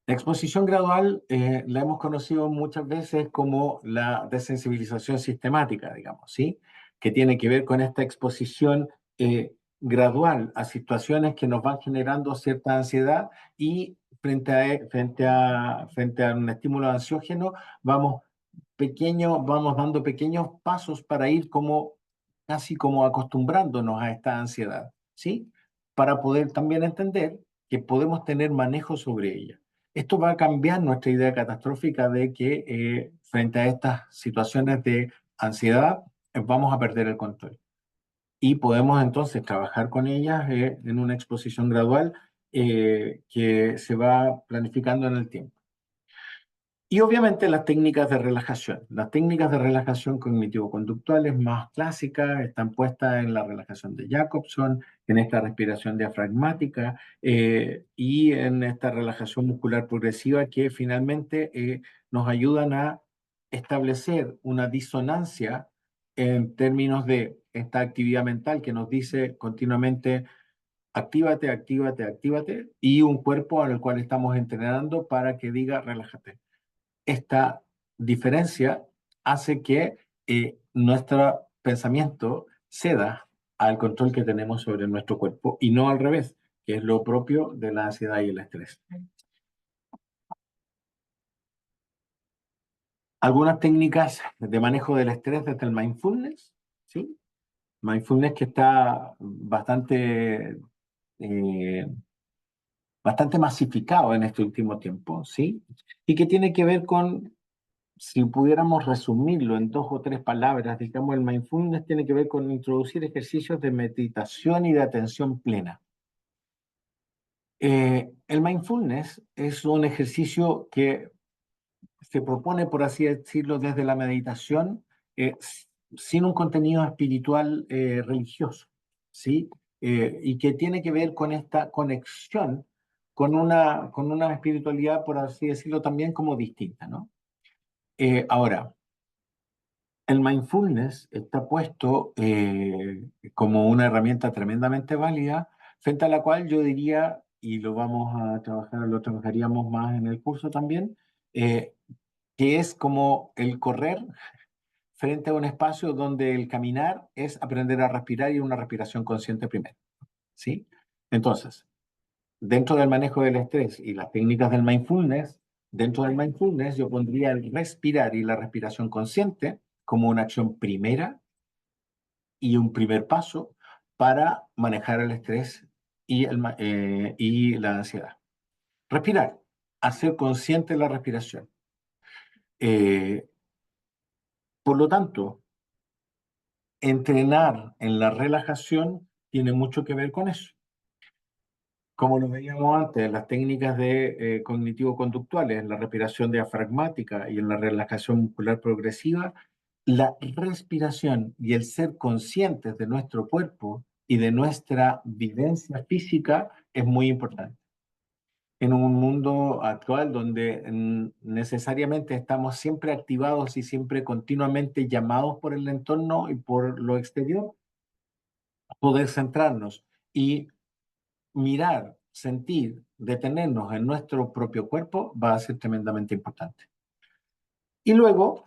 La exposición gradual la hemos conocido muchas veces como la desensibilización sistemática, digamos, ¿sí? Que tiene que ver con esta exposición gradual a situaciones que nos van generando cierta ansiedad y frente a un estímulo ansiógeno vamos dando pequeños pasos para ir como casi como acostumbrándonos a esta ansiedad, ¿sí? Para poder también entender que podemos tener manejo sobre ella. Esto va a cambiar nuestra idea catastrófica de que frente a estas situaciones de ansiedad vamos a perder el control. Y podemos entonces trabajar con ellas en una exposición gradual que se va planificando en el tiempo. Y obviamente las técnicas de relajación. Las técnicas de relajación cognitivo-conductuales más clásicas están puestas en la relajación de Jacobson, en esta respiración diafragmática y en esta relajación muscular progresiva que finalmente nos ayudan a establecer una disonancia en términos de esta actividad mental que nos dice continuamente actívate, actívate, actívate y un cuerpo al cual estamos entrenando para que diga relájate. Esta diferencia hace que nuestro pensamiento ceda al control que tenemos sobre nuestro cuerpo y no al revés, que es lo propio de la ansiedad y el estrés. Algunas técnicas de manejo del estrés desde el mindfulness, ¿sí? Mindfulness que está eh, bastante masificado en este último tiempo, ¿sí? Y que tiene que ver con si pudiéramos resumirlo en dos o tres palabras, digamos, el mindfulness tiene que ver con introducir ejercicios de meditación y de atención plena. El mindfulness es un ejercicio que se propone, por así decirlo, desde la meditación, sin un contenido espiritual religioso, ¿sí? Y que tiene que ver con esta conexión con una espiritualidad, por así decirlo, también como distinta, ¿no? Ahora, el mindfulness está puesto como una herramienta tremendamente válida, frente a la cual yo diría, y lo vamos a trabajar, lo trabajaríamos más en el curso también, eh, que es como el correr frente a un espacio donde el caminar es aprender a respirar y una respiración consciente primero, ¿sí? Entonces, dentro del manejo del estrés y las técnicas del mindfulness, dentro del mindfulness yo pondría el respirar y la respiración consciente como una acción primera y un primer paso para manejar el estrés y la ansiedad. Respirar, hacer consciente la respiración. Eh, por lo tanto, entrenar en la relajación tiene mucho que ver con eso. Como lo veíamos antes, las técnicas de cognitivo-conductuales, en la respiración diafragmática y en la relajación muscular progresiva, la respiración y el ser conscientes de nuestro cuerpo y de nuestra vivencia física es muy importante. En un mundo actual donde necesariamente estamos siempre activados y siempre continuamente llamados por el entorno y por lo exterior, poder centrarnos y mirar, sentir, detenernos en nuestro propio cuerpo va a ser tremendamente importante. Y luego,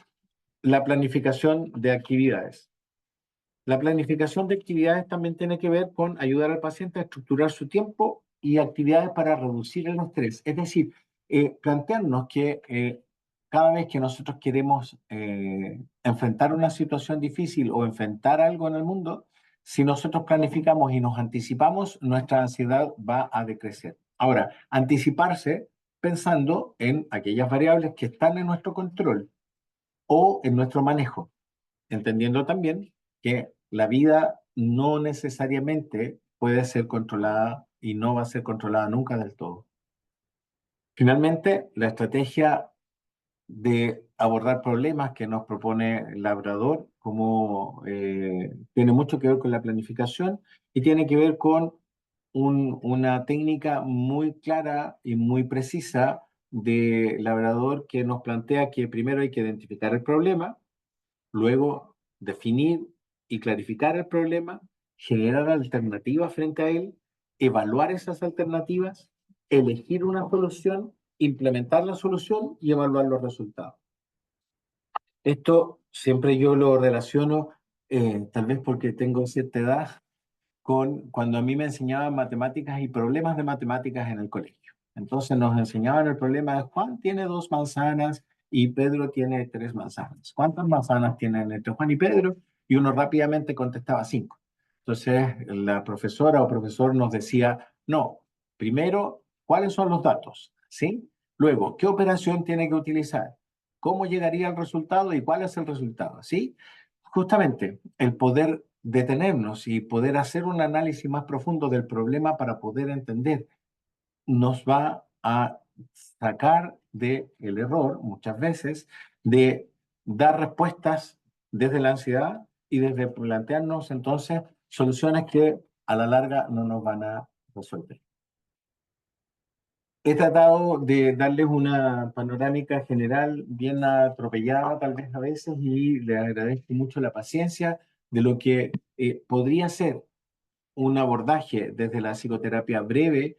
la planificación de actividades. La planificación de actividades también tiene que ver con ayudar al paciente a estructurar su tiempo y actividades para reducir el estrés. Es decir, plantearnos que cada vez que nosotros queremos enfrentar una situación difícil o enfrentar algo en el mundo, si nosotros planificamos y nos anticipamos, nuestra ansiedad va a decrecer. Ahora, anticiparse pensando en aquellas variables que están en nuestro control o en nuestro manejo, entendiendo también que la vida no necesariamente puede ser controlada y no va a ser controlada nunca del todo. Finalmente, la estrategia de abordar problemas que nos propone Labrador, como tiene mucho que ver con la planificación y tiene que ver con una técnica muy clara y muy precisa de Labrador que nos plantea que primero hay que identificar el problema, luego definir y clarificar el problema, generar alternativas frente a él, evaluar esas alternativas, elegir una solución, implementar la solución y evaluar los resultados. Esto siempre yo lo relaciono, tal vez porque tengo cierta edad, con cuando a mí me enseñaban matemáticas y problemas de matemáticas en el colegio. Entonces nos enseñaban el problema de Juan tiene 2 manzanas y Pedro tiene 3 manzanas. ¿Cuántas manzanas tienen entre Juan y Pedro? Y uno rápidamente contestaba 5. Entonces la profesora o profesor nos decía, no, primero, ¿cuáles son los datos? ¿Sí? Luego, ¿qué operación tiene que utilizar? ¿Cómo llegaría al resultado y cuál es el resultado? ¿Sí? Justamente el poder detenernos y poder hacer un análisis más profundo del problema para poder entender nos va a sacar del error muchas veces de dar respuestas desde la ansiedad y desde plantearnos entonces soluciones que a la larga no nos van a resolver. He tratado de darles una panorámica general bien atropellada tal vez a veces y le agradezco mucho la paciencia de lo que podría ser un abordaje desde la psicoterapia breve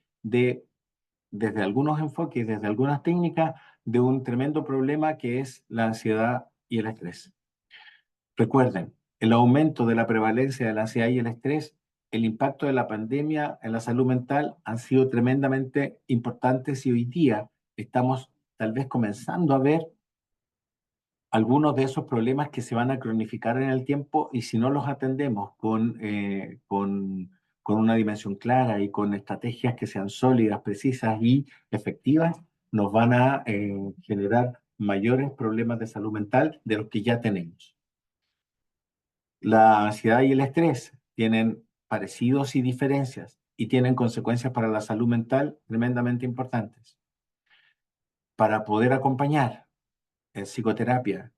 desde algunos enfoques, desde algunas técnicas de un tremendo problema que es la ansiedad y el estrés. Recuerden, el aumento de la prevalencia de la ansiedad y el estrés, el impacto de la pandemia en la salud mental han sido tremendamente importantes y hoy día estamos tal vez comenzando a ver algunos de esos problemas que se van a cronificar en el tiempo y si no los atendemos con una dimensión clara y con estrategias que sean sólidas, precisas y efectivas, nos van a generar mayores problemas de salud mental de los que ya tenemos. La ansiedad y el estrés tienen parecidos y diferencias y tienen consecuencias para la salud mental tremendamente importantes. Para poder acompañar en psicoterapia,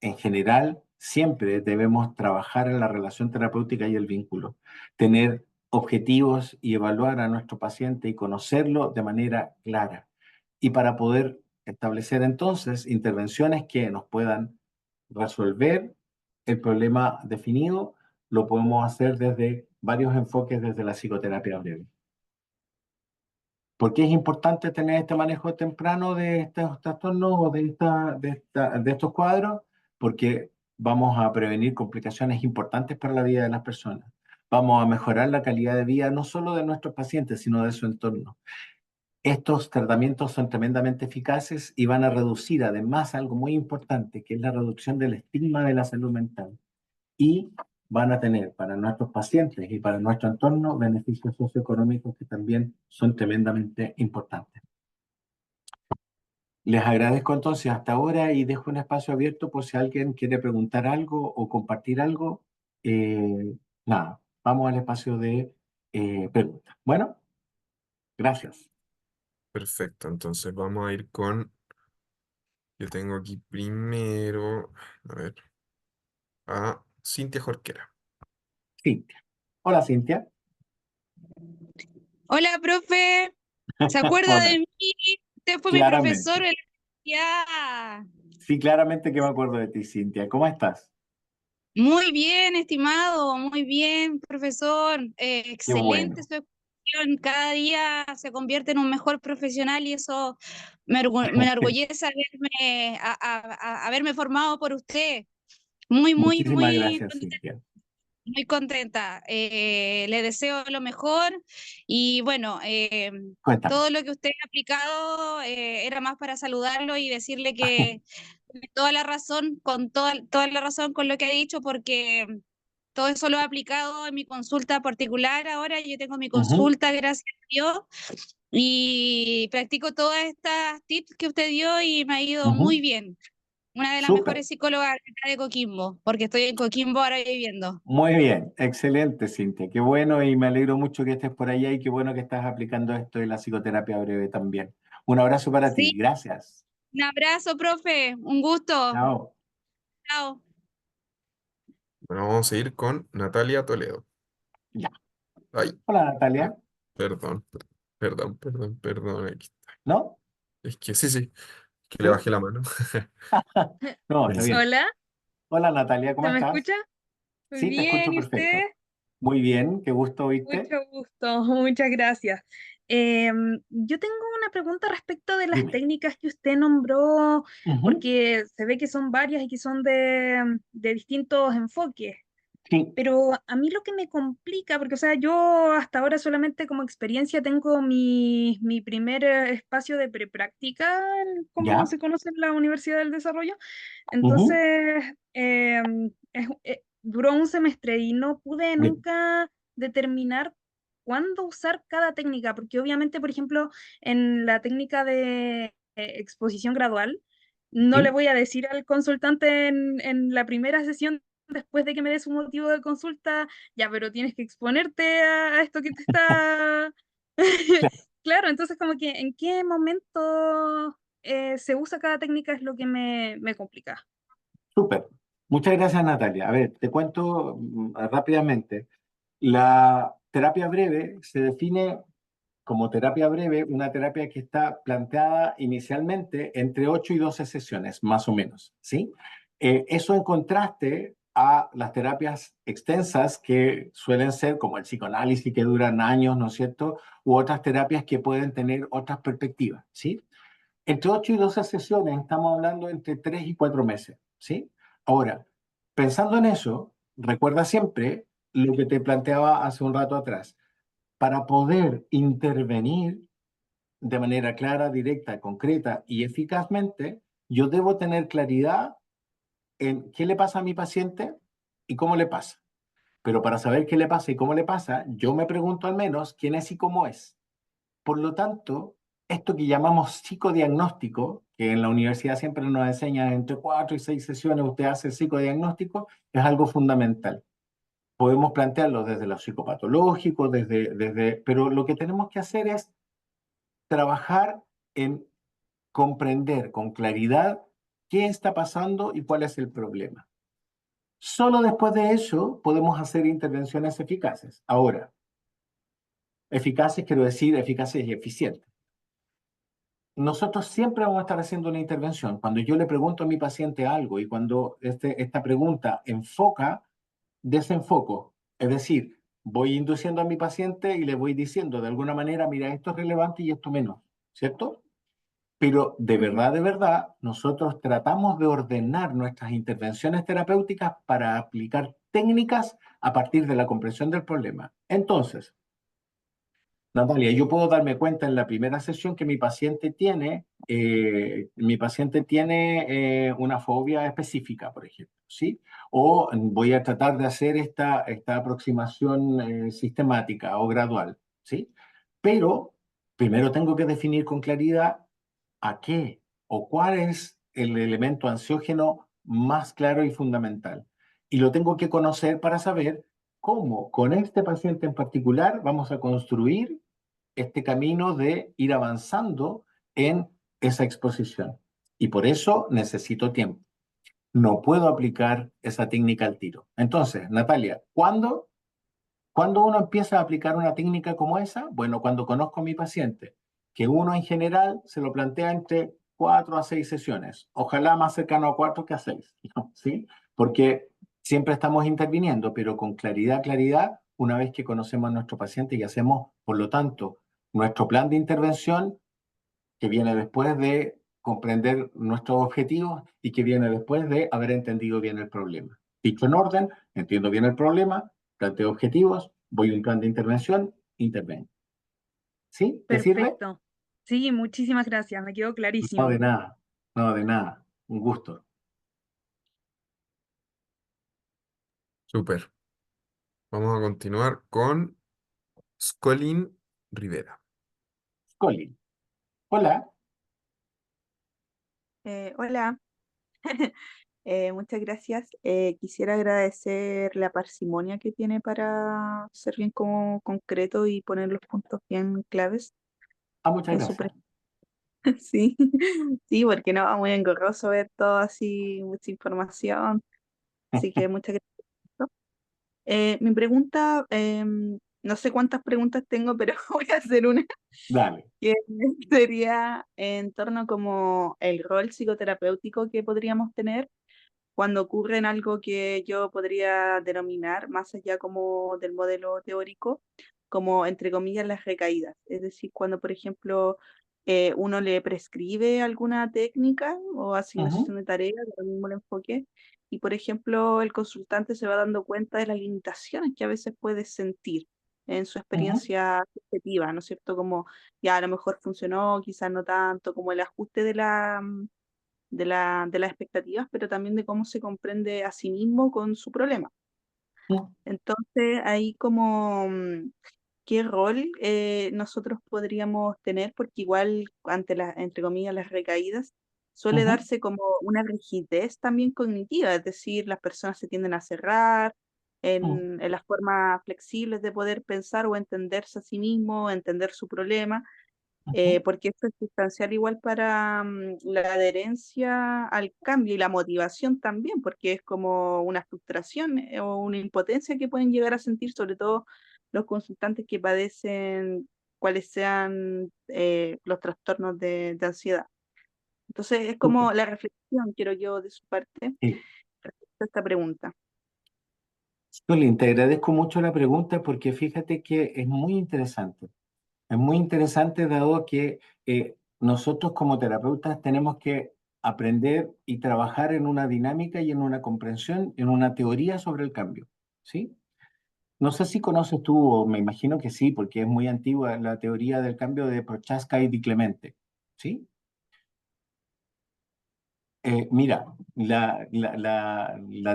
en general, siempre debemos trabajar en la relación terapéutica y el vínculo, tener objetivos y evaluar a nuestro paciente y conocerlo de manera clara. Y para poder establecer entonces intervenciones que nos puedan resolver el problema definido, lo podemos hacer desde varios enfoques desde la psicoterapia breve. ¿Por qué es importante tener este manejo temprano de estos trastornos o de estos cuadros? Porque vamos a prevenir complicaciones importantes para la vida de las personas. Vamos a mejorar la calidad de vida no solo de nuestros pacientes, sino de su entorno. Estos tratamientos son tremendamente eficaces y van a reducir además algo muy importante, que es la reducción del estigma de la salud mental. Y van a tener para nuestros pacientes y para nuestro entorno beneficios socioeconómicos que también son tremendamente importantes. Les agradezco entonces hasta ahora y dejo un espacio abierto por si alguien quiere preguntar algo o compartir algo. Nada, vamos al espacio de preguntas. Bueno, gracias. Perfecto, entonces vamos a ir con, yo tengo aquí primero, a ver, a Cintia Jorquera. Cintia. Hola, Cintia. Hola, profe. ¿Se acuerda Hola. de mí? Usted fue mi profesor Claramente. en la universidad. Sí, claramente que me acuerdo de ti, Cintia. ¿Cómo estás? Muy bien, estimado, muy bien, profesor. Qué Excelente bueno. su exposición. Cada día se convierte en un mejor profesional y eso me enorgullece haberme formado por usted. Muy, muy, Muchísimas muy gracias, Cintia. muy contenta. Le deseo lo mejor y bueno, Cuéntame. todo lo que usted ha aplicado era más para saludarlo y decirle que tiene toda la razón, con toda la razón con lo que ha dicho, porque todo eso lo he aplicado en mi consulta particular ahora. Yo tengo mi Ujú, consulta, gracias a Dios, y practico todas estas tips que usted dio y me ha ido muy ujú. bien. Una de las Súper. mejores psicólogas acá de Coquimbo, porque estoy en Coquimbo ahora viviendo. Muy bien. Excelente, Cintia. Qué bueno y me alegro mucho que estés por allá y qué bueno que estás aplicando esto de la psicoterapia breve también. Un abrazo para Sí, ti. Gracias. un abrazo, profe, un gusto. Chao. Chao. Bueno, vamos a ir con Natalia Toledo. Ya. Ay, Hola, ah, Natalia. perdón, perdón, aquí. ¿No? Es que sí, que le ¿Sí? bajé la mano. No, está Buenísimo. bien. Hola, Hola, Natalia. ¿Cómo ¿se me estás? escucha? Muy Sí, te escucho bien, ¿y usted? perfecto. Muy bien. Qué gusto oírte. Mucho gusto, muchas gracias. Yo tengo una pregunta respecto de las Dime. técnicas que usted nombró, Ujú. porque se ve que son varias y que son de distintos enfoques. Sí. Pero a mí lo que me complica, porque o sea, yo hasta ahora solamente como experiencia tengo mi primer espacio de prepráctica, como ¿Ya? se conoce en la Universidad del Desarrollo. Ujú. Entonces, duró un semestre y no pude Bien. nunca determinar cuándo usar cada técnica, porque obviamente, por ejemplo, en la técnica de exposición gradual, no le Sí. voy a decir al consultante en la primera sesión, después de que me dé su motivo de consulta, ya, pero tienes que exponerte a esto que te está... Claro. Claro, entonces como que en qué momento se usa cada técnica es lo que me complica. Súper. Muchas gracias, Natalia. A ver, te cuento rápidamente. La terapia breve se define como terapia breve una terapia que está planteada inicialmente entre 8 y 12 sesiones, más o menos, ¿sí? Eso en contraste a las terapias extensas que suelen ser como el psicoanálisis que duran años, ¿no es cierto? U otras terapias que pueden tener otras perspectivas, ¿sí? Entre 8 y 12 sesiones estamos hablando entre 3 y 4 meses, ¿sí? Ahora, pensando en eso, recuerda siempre lo que te planteaba hace un rato atrás. Para poder intervenir de manera clara, directa, concreta y eficazmente, yo debo tener claridad en qué le pasa a mi paciente y cómo le pasa. Pero para saber qué le pasa y cómo le pasa, yo me pregunto al menos quién es y cómo es. Por lo tanto, esto que llamamos psicodiagnóstico, que en la universidad siempre nos enseñan entre 4 y 6 sesiones, usted hace el psicodiagnóstico, es algo fundamental. Podemos plantearlo desde lo psicopatológico, pero lo que tenemos que hacer es trabajar en comprender con claridad qué está pasando y cuál es el problema. Solo después de eso podemos hacer intervenciones eficaces. Ahora, eficaces quiero decir eficaces y eficientes. nosotros siempre vamos a estar haciendo una intervención. Cuando yo le pregunto a mi paciente algo y cuando esta pregunta enfoca, desenfoco. Es decir, voy induciendo a mi paciente y le voy diciendo de alguna manera, mira, esto es relevante y esto menos, ¿cierto? Pero Ujú. de verdad, nosotros tratamos de ordenar nuestras intervenciones terapéuticas para aplicar técnicas a partir de la comprensión del problema. Entonces, Natalia, yo puedo darme cuenta en la primera sesión que mi paciente tiene una fobia específica, por ejemplo, ¿sí? O voy a tratar de hacer esta aproximación sistemática o gradual, ¿sí? Pero primero tengo que definir con claridad a qué o cuál es el elemento ansiógeno más claro y fundamental. Y lo tengo que conocer para saber cómo con este paciente en particular vamos a construir este camino de ir avanzando en esa exposición. Y por eso necesito tiempo. No puedo aplicar esa técnica al tiro. Entonces, Natalia, ¿cuándo uno empieza a aplicar una técnica como esa? Bueno, cuando conozco a mi paciente, que uno en general se lo plantea entre 4 a 6 sesiones, ojalá más cercano a 4 que a 6, ¿sí? Porque siempre estamos interviniendo, pero con claridad, una vez que conocemos a nuestro paciente y hacemos, por lo tanto, nuestro plan de intervención, que viene después de comprender nuestros objetivos y que viene después de haber entendido bien el problema. Dicho en orden, entiendo bien el problema, planteo objetivos, voy a un plan de intervención, intervengo. ¿Sí? ¿Te sirve? Perfecto. Sí, muchísimas gracias, me quedó No, clarísimo. de nada, no, de nada. Un gusto. Súper. Vamos a continuar con Scolin Rivera. Colin. Hola. Hola, muchas gracias. Quisiera agradecer la parsimonia que tiene para ser bien como concreto y poner los puntos bien claves Ah, muchas en su gracias. Sí, sí, porque no, muy engorroso ver todo así, mucha información. Así que muchas gracias. Mi pregunta, no sé cuántas preguntas tengo, pero voy a hacer una Dale. que sería en torno como el rol psicoterapéutico que podríamos tener cuando ocurre en algo que yo podría denominar, más allá como del modelo teórico, como entre comillas las recaídas. Es decir, cuando, por ejemplo, uno le prescribe alguna técnica o Ujú, asignación de tareas, lo mismo el enfoque, y por ejemplo, el consultante se va dando cuenta de las limitaciones que a veces puede sentir en su ujú, experiencia subjetiva, ¿no es cierto? Como ya a lo mejor funcionó, quizás no tanto, como el ajuste de las expectativas, pero también de cómo se comprende a sí mismo con su problema. ujú, Entonces, ahí como, ¿qué rol nosotros podríamos tener? Porque igual ante las, entre comillas, las recaídas, suele ujú, darse como una rigidez también cognitiva, es decir, las personas se tienden a cerrar ujú, en las formas flexibles de poder pensar o entenderse a sí mismo, entender su problema, ujú, porque esto es sustancial igual para la adherencia al cambio y la motivación también, porque es como una frustración o una impotencia que pueden llegar a sentir, sobre todo los consultantes que padecen cuáles sean los trastornos de ansiedad. Entonces, es súper. como la reflexión, quiero yo, de su parte, Sí. respecto a esta pregunta. Colin, te agradezco mucho la pregunta porque fíjate que es muy interesante. Es muy interesante dado que nosotros como terapeutas tenemos que aprender y trabajar en una dinámica y en una comprensión, en una teoría sobre el cambio, ¿sí? No sé si conoces tú, o me imagino que sí, porque es muy antigua la teoría del cambio de Prochaska y Di Clemente, ¿sí? Mira, la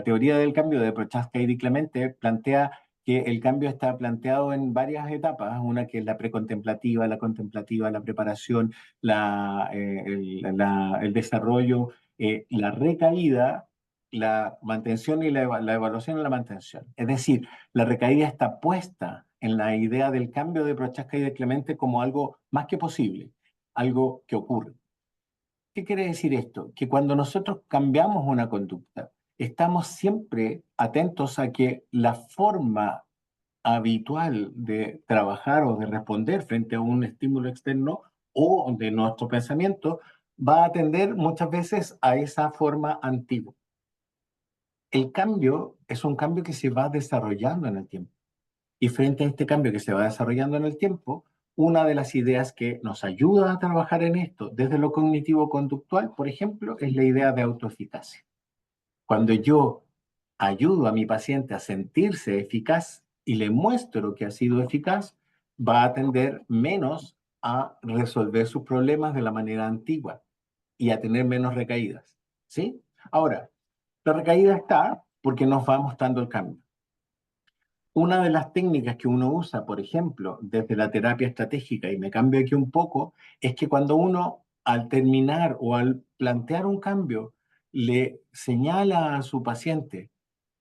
teoría del cambio de Prochaska y Di Clemente plantea que el cambio está planteado en varias etapas, una que es la precontemplativa, la contemplativa, la preparación, el desarrollo, la recaída, la mantención y la evaluación y la mantención. Es decir, la recaída está puesta en la idea del cambio de Prochaska y de Clemente como algo más que posible, algo que ocurre. ¿Qué quiere decir esto? Que cuando nosotros cambiamos una conducta, estamos siempre atentos a que la forma habitual de trabajar o de responder frente a un estímulo externo o de nuestro pensamiento va a tender muchas veces a esa forma antigua. El cambio es un cambio que se va desarrollando en el tiempo. Y frente a este cambio que se va desarrollando en el tiempo, una de las ideas que nos ayuda a trabajar en esto desde lo cognitivo-conductual, por ejemplo, es la idea de autoeficacia. Cuando yo ayudo a mi paciente a sentirse eficaz y le muestro que ha sido eficaz, va a tender menos a resolver sus problemas de la manera antigua y a tener menos recaídas. ¿Sí? Ahora, la recaída está porque nos va mostrando el cambio. Una de las técnicas que uno usa, por ejemplo, desde la terapia estratégica, y me cambio aquí un poco, es que cuando uno al terminar o al plantear un cambio, le señala a su paciente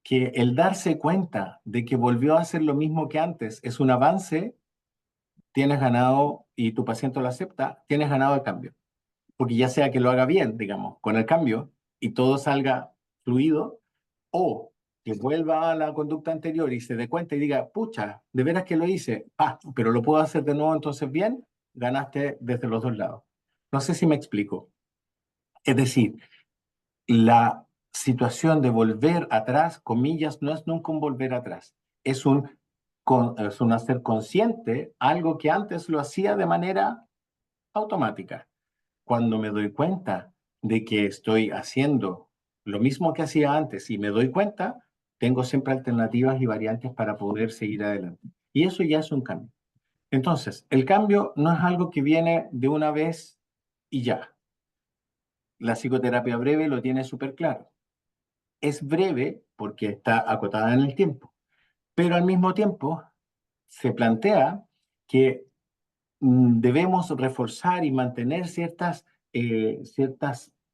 que el darse cuenta de que volvió a hacer lo mismo que antes es un avance, tienes ganado, y tu paciente lo acepta, tienes ganado el cambio. Porque ya sea que lo haga bien, digamos, con el cambio y todo salga fluido, o que vuelva a la conducta anterior y se dé cuenta y diga, pucha, de veras que lo hice, pero lo puedo hacer de nuevo entonces bien, ganaste desde los dos lados. No sé si me explico. Es decir, la situación de volver atrás, comillas, no es nunca un volver atrás, es es un hacer consciente algo que antes lo hacía de manera automática. Cuando me doy cuenta de que estoy haciendo lo mismo que hacía antes y me doy cuenta, tengo siempre alternativas y variantes para poder seguir adelante. Y eso ya es un cambio. Entonces, el cambio no es algo que viene de una vez y ya. La psicoterapia breve lo tiene súper claro. Es breve porque está acotada en el tiempo, pero al mismo tiempo se plantea que debemos reforzar y mantener ciertas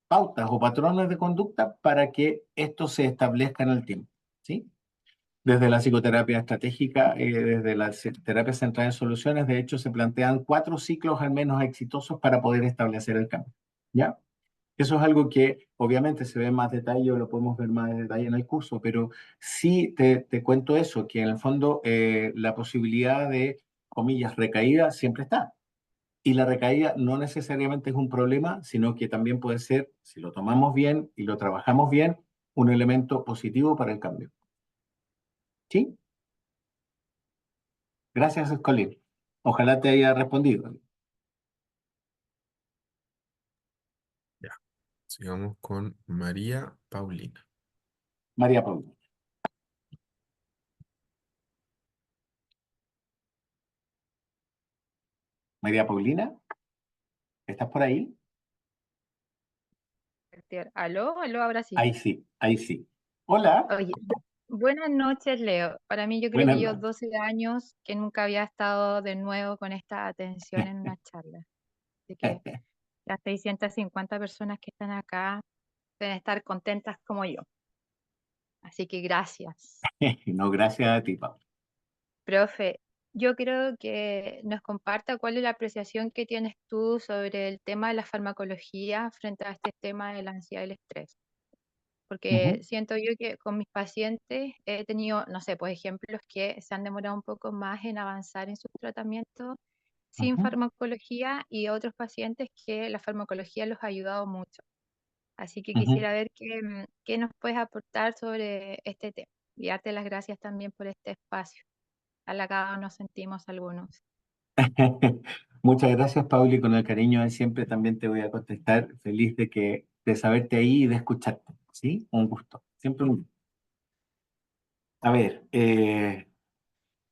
pautas o patrones de conducta para que esto se establezca en el tiempo, ¿sí? Desde la psicoterapia estratégica, desde la terapia centrada en soluciones, de hecho, se plantean 4 ciclos al menos exitosos para poder establecer el cambio, ¿ya? Eso es algo que obviamente se ve en más detalle o lo podemos ver más en detalle en el curso, pero sí te cuento eso, que en el fondo la posibilidad de, comillas, recaída siempre está. Y la recaída no necesariamente es un problema, sino que también puede ser, si lo tomamos bien y lo trabajamos bien, un elemento positivo para el cambio. ¿Sí? Gracias, Escolín. Ojalá te haya respondido. Ya, sigamos con María Paulina. María Paulina. María Paulina, ¿estás por ahí? Aló, aló, ahora sí. Ahí sí, ahí sí. Hola, Oye, buenas noches, Leo. Para mí, yo creo buenas que llevo noches. 12 años que nunca había estado de nuevo con esta atención en una charla. Así que las 650 personas que están acá deben estar contentas como yo. Así que gracias. No, gracias a ti, Pablo. Profe, yo creo que nos comparta cuál es la apreciación que tienes tú sobre el tema de la farmacología frente a este tema de la ansiedad y el estrés. Porque Ujú, siento yo que con mis pacientes he tenido, no sé, pues ejemplos que se han demorado un poco más en avanzar en sus tratamientos sin ujú. farmacología y otros pacientes que la farmacología los ha ayudado mucho. Así que Ujú. quisiera ver qué nos puedes aportar sobre este tema y darte las gracias también por este espacio. Halagados nos sentimos algunos. Muchas gracias, Pablo, y con el cariño de siempre también te voy a contestar. Feliz de saberte ahí y de escucharte. ¿Sí? Un gusto. Siempre un gusto. A ver,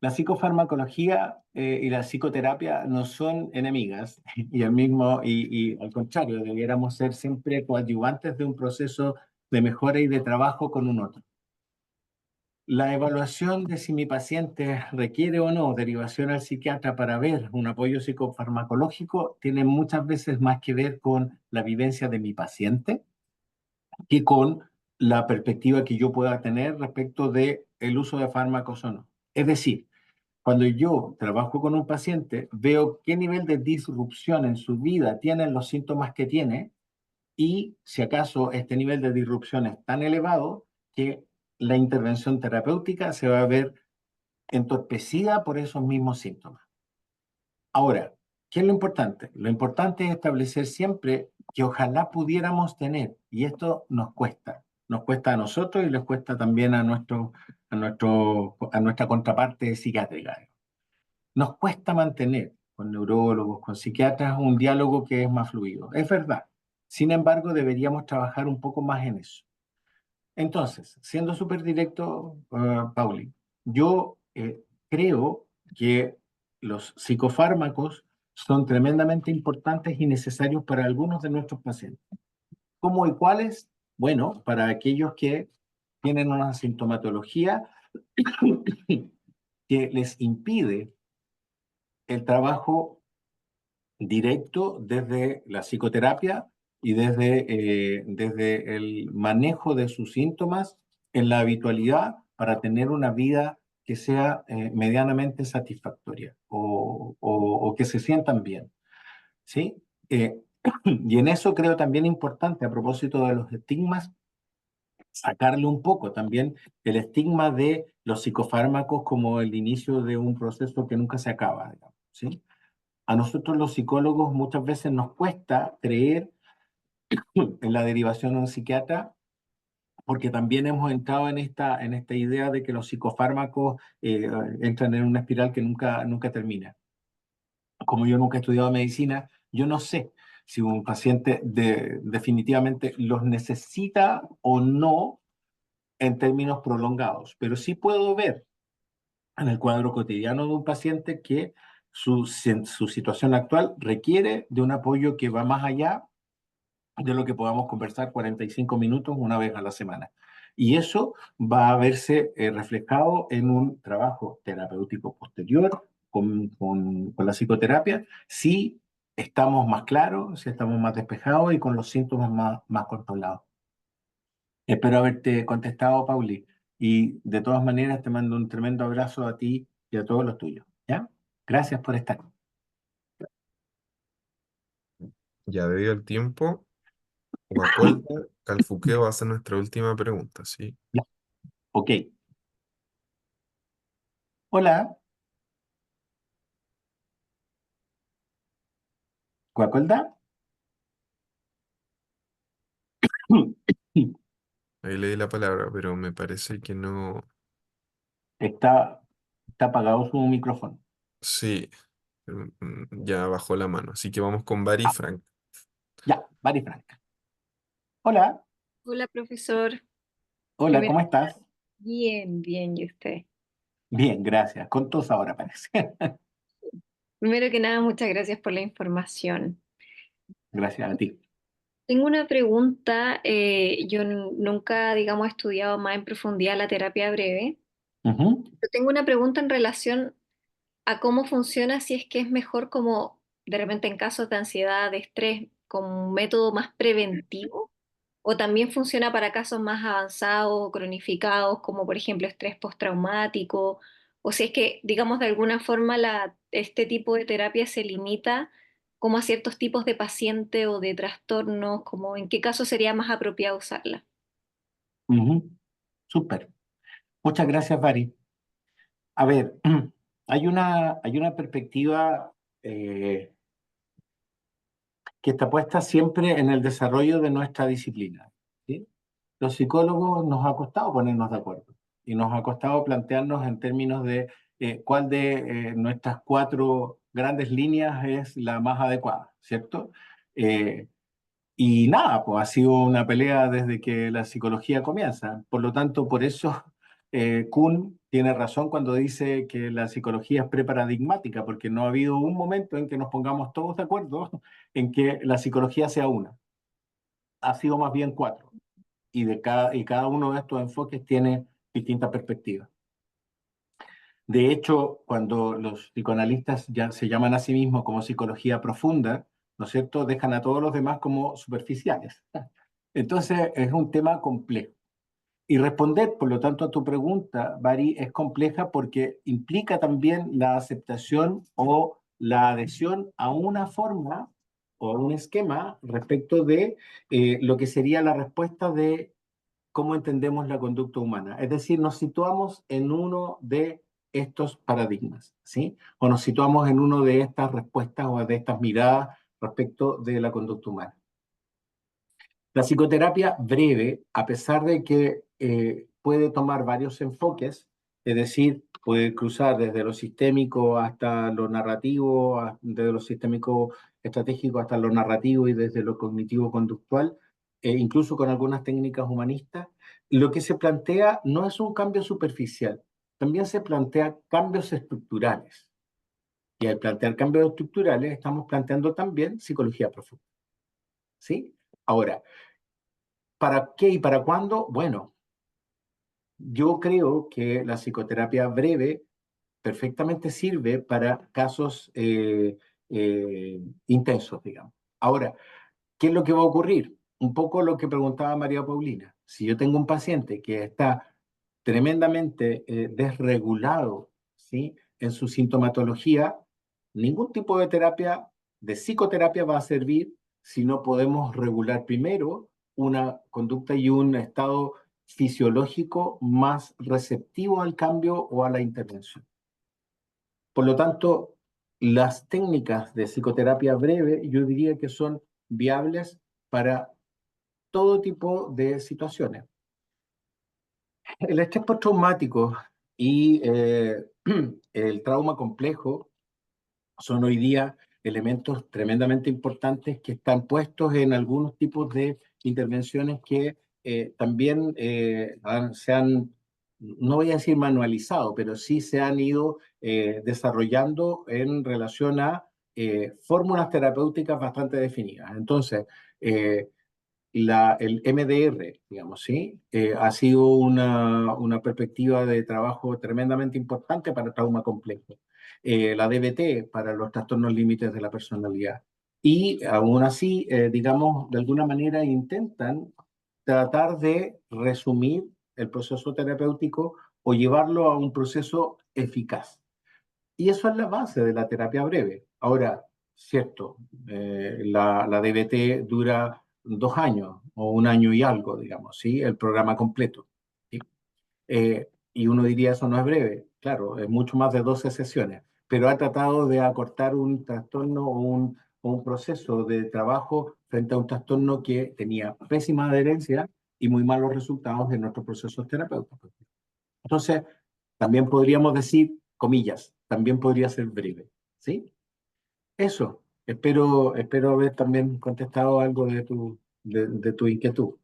la psicofarmacología y la psicoterapia no son enemigas y al contrario, debiéramos ser siempre coadyuvantes de un proceso de mejora y de trabajo con un otro. La evaluación de si mi paciente requiere o no derivación al psiquiatra para ver un apoyo psicofarmacológico tiene muchas veces más que ver con la vivencia de mi paciente que con la perspectiva que yo pueda tener respecto de el uso de fármacos o no. Es decir, cuando yo trabajo con un paciente, veo qué nivel de disrupción en su vida tienen los síntomas que tiene y si acaso este nivel de disrupción es tan elevado que la intervención terapéutica se va a ver entorpecida por esos mismos síntomas. Ahora, ¿qué es lo importante? Lo importante es establecer siempre que ojalá pudiéramos tener, y esto nos cuesta a nosotros y les cuesta también a nuestra contraparte psiquiátrica. Nos cuesta mantener con neurólogos, con psiquiatras, un diálogo que es más fluido. Es verdad. Sin embargo, deberíamos trabajar un poco más en eso. Entonces, siendo súper directo, Pauli, yo creo que los psicofármacos son tremendamente importantes y necesarios para algunos de nuestros pacientes. ¿Cómo y cuáles? Bueno, para aquellos que tienen una sintomatología que les impide el trabajo directo desde la psicoterapia y desde el manejo de sus síntomas en la habitualidad para tener una vida que sea medianamente satisfactoria o que se sientan bien, ¿sí? Y en eso creo también importante, a propósito de los estigmas, sacarle un poco también el estigma de los psicofármacos como el inicio de un proceso que nunca se acaba, digamos, ¿sí? A nosotros los psicólogos muchas veces nos cuesta creer en la derivación de un psiquiatra porque también hemos entrado en esta idea de que los psicofármacos entran en una espiral que nunca termina. Como yo nunca he estudiado medicina, yo no sé si un paciente definitivamente los necesita o no en términos prolongados, pero sí puedo ver en el cuadro cotidiano de un paciente que su situación actual requiere de un apoyo que va más allá de lo que podamos conversar 45 minutos una vez a la semana. Y eso va a verse reflejado en un trabajo terapéutico posterior con la psicoterapia, si estamos más claros, si estamos más despejados y con los síntomas más controlados. Espero haberte contestado, Pauli. Y de todas maneras te mando un tremendo abrazo a ti y a todos los tuyos. ¿Ya? Gracias por estar. Ya debido al tiempo, Guacolda Calfuqueo va a ser nuestra última pregunta, ¿sí? Ya. Ok. Hola, ¿Guacolda? Ahí leí la palabra, pero me parece que no. Está apagado su micrófono. Sí, ya bajó la mano. Así que vamos con Bari Frank. Ya, Mari Franca. Hola, Hola, profesor. hola, Primero, ¿cómo estás? bien, bien, ¿y usted? Bien, gracias. Con tos ahora parece. Primero que nada, muchas gracias por la información. Gracias a ti. Tengo una pregunta. Yo nunca, digamos, he estudiado más en profundidad la terapia breve. Ujú, Pero tengo una pregunta en relación a cómo funciona, si es que es mejor como de repente en casos de ansiedad, de estrés, como un método más preventivo, o también funciona para casos más avanzados o cronificados, como por ejemplo estrés postraumático, o si es que, digamos, de alguna forma este tipo de terapia se limita como a ciertos tipos de paciente o de trastornos, como en qué caso sería más apropiado usarla. ujú. Súper. Muchas gracias, Mari. A ver, hay una perspectiva eh, que está puesta siempre en el desarrollo de nuestra disciplina, ¿sí? Los psicólogos nos ha costado ponernos de acuerdo y nos ha costado plantearnos en términos de cuál de nuestras cuatro grandes líneas es la más adecuada, ¿cierto? Eh, y nada, pues ha sido una pelea desde que la psicología comienza. Por lo tanto, por eso Kuhn tiene razón cuando dice que la psicología es preparadigmática, porque no ha habido un momento en que nos pongamos todos de acuerdo en que la psicología sea una. Ha sido más bien cuatro. Y cada uno de estos enfoques tiene distintas perspectivas. De hecho, cuando los psicoanalistas ya se llaman a sí mismos como psicología profunda, ¿no es cierto?, dejan a todos los demás como superficiales. Entonces, es un tema complejo. Y responder, por lo tanto, a tu pregunta, Bari, es compleja porque implica también la aceptación o la adhesión a una forma o a un esquema respecto de lo que sería la respuesta de cómo entendemos la conducta humana. Es decir, nos situamos en uno de estos paradigmas, ¿sí? O nos situamos en una de estas respuestas o de estas miradas respecto de la conducta humana. La psicoterapia breve, a pesar de que puede tomar varios enfoques, es decir, puede cruzar desde lo sistémico hasta lo narrativo, desde lo sistémico estratégico hasta lo narrativo y desde lo cognitivo-conductual, incluso con algunas técnicas humanistas, lo que se plantea no es un cambio superficial, también se plantea cambios estructurales. Y al plantear cambios estructurales estamos planteando también psicología profunda. ¿Sí? Ahora, ¿para qué y para cuándo? Bueno, yo creo que la psicoterapia breve perfectamente sirve para casos intensos, digamos. Ahora, ¿qué es lo que va a ocurrir? Un poco lo que preguntaba María Paulina. Si yo tengo un paciente que está tremendamente desregulado, ¿sí?, en su sintomatología, ningún tipo de terapia, de psicoterapia va a servir si no podemos regular primero una conducta y un estado fisiológico más receptivo al cambio o a la intervención. Por lo tanto, las técnicas de psicoterapia breve yo diría que son viables para todo tipo de situaciones. El estrés postraumático y el trauma complejo son hoy día elementos tremendamente importantes que están puestos en algunos tipos de intervenciones que también se han, no voy a decir manualizado, pero sí se han ido desarrollando en relación a fórmulas terapéuticas bastante definidas. Entonces, el MDR, digamos, ¿sí? Ha sido una perspectiva de trabajo tremendamente importante para el trauma complejo. La DBT para los trastornos límites de la personalidad. Y aún así, digamos, de alguna manera intentan tratar de resumir el proceso terapéutico o llevarlo a un proceso eficaz. Y eso es la base de la terapia breve. Ahora, cierto, la DBT dura 2 años o 1 año y algo, digamos, ¿sí? El programa completo. ¿Sí? Y uno diría, eso no es breve. Claro, es mucho más de 12 sesiones, pero ha tratado de acortar un trastorno o un proceso de trabajo frente a un trastorno que tenía pésima adherencia y muy malos resultados en nuestros procesos terapéuticos. Entonces, también podríamos decir, comillas, también podría ser breve, ¿sí? Eso, espero haber también contestado algo de tu inquietud.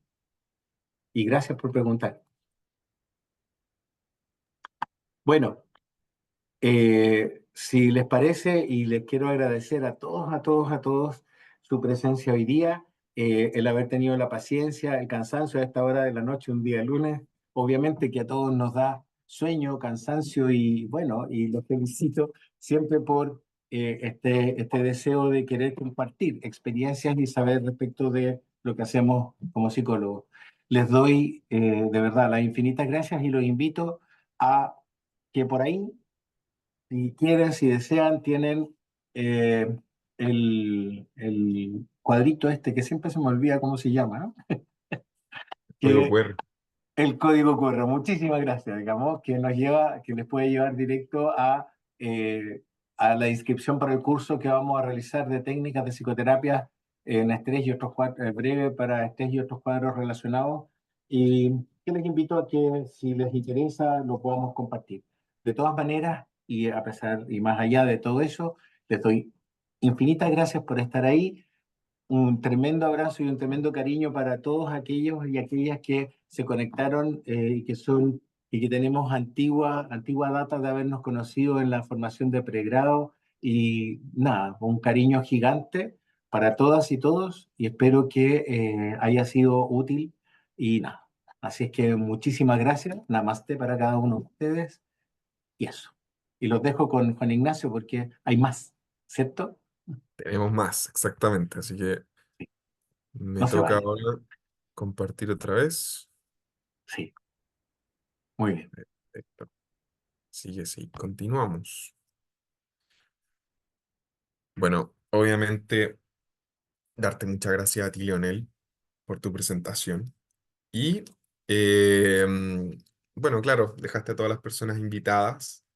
Y gracias por preguntar. Bueno, si les parece, y les quiero agradecer a todos, a todos, a todos su presencia hoy día, el haber tenido la paciencia, el cansancio a esta hora de la noche, un día lunes. Obviamente que a todos nos da sueño, cansancio y bueno, y los felicito siempre por este deseo de querer compartir experiencias y saber respecto de lo que hacemos como psicólogos. Les doy de verdad las infinitas gracias y los invito a que por ahí si quieren, si desean, tienen eh, el cuadrito este, que siempre se me olvida cómo se llama, ¿no? Código Que QR. el código QR. Muchísimas gracias, digamos, que nos lleva, que les puede llevar directo a la inscripción para el curso que vamos a realizar de técnicas de psicoterapia en estrés y otros cuadros, breve para estrés y otros cuadros relacionados. Y que les invito a que, si les interesa, lo podamos compartir. De todas maneras, y a pesar y más allá de todo eso, les doy infinitas gracias por estar ahí. Un tremendo abrazo y un tremendo cariño para todos aquellos y aquellas que se conectaron y que tenemos antigua data de habernos conocido en la formación de pregrado. Y nada, un cariño gigante para todas y todos y espero que haya sido útil y nada. Así es que muchísimas gracias, namaste para cada uno de ustedes y eso. Y los dejo con Juan Ignacio porque hay más, ¿cierto? Tenemos más, exactamente. Así que me No se toca vale. ahora compartir otra vez. Sí, muy bien. Perfecto. Así que sí, continuamos. Bueno, obviamente, darte muchas gracias a ti, Leonel, por tu presentación. Y bueno, claro, dejaste a todas las personas invitadas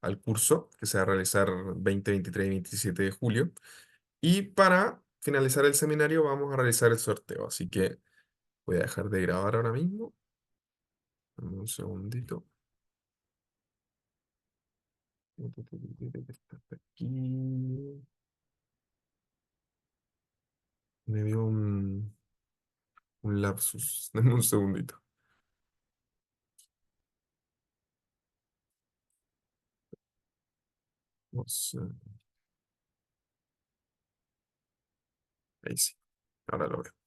al curso que se va a realizar 20, 23 y 27 de julio. Y para finalizar el seminario vamos a realizar el sorteo. Así que voy a dejar de grabar ahora mismo. Dame un segundito. Aquí. Me dio un lapsus. Dame un segundito. Ahí sí. Ahora lo veo.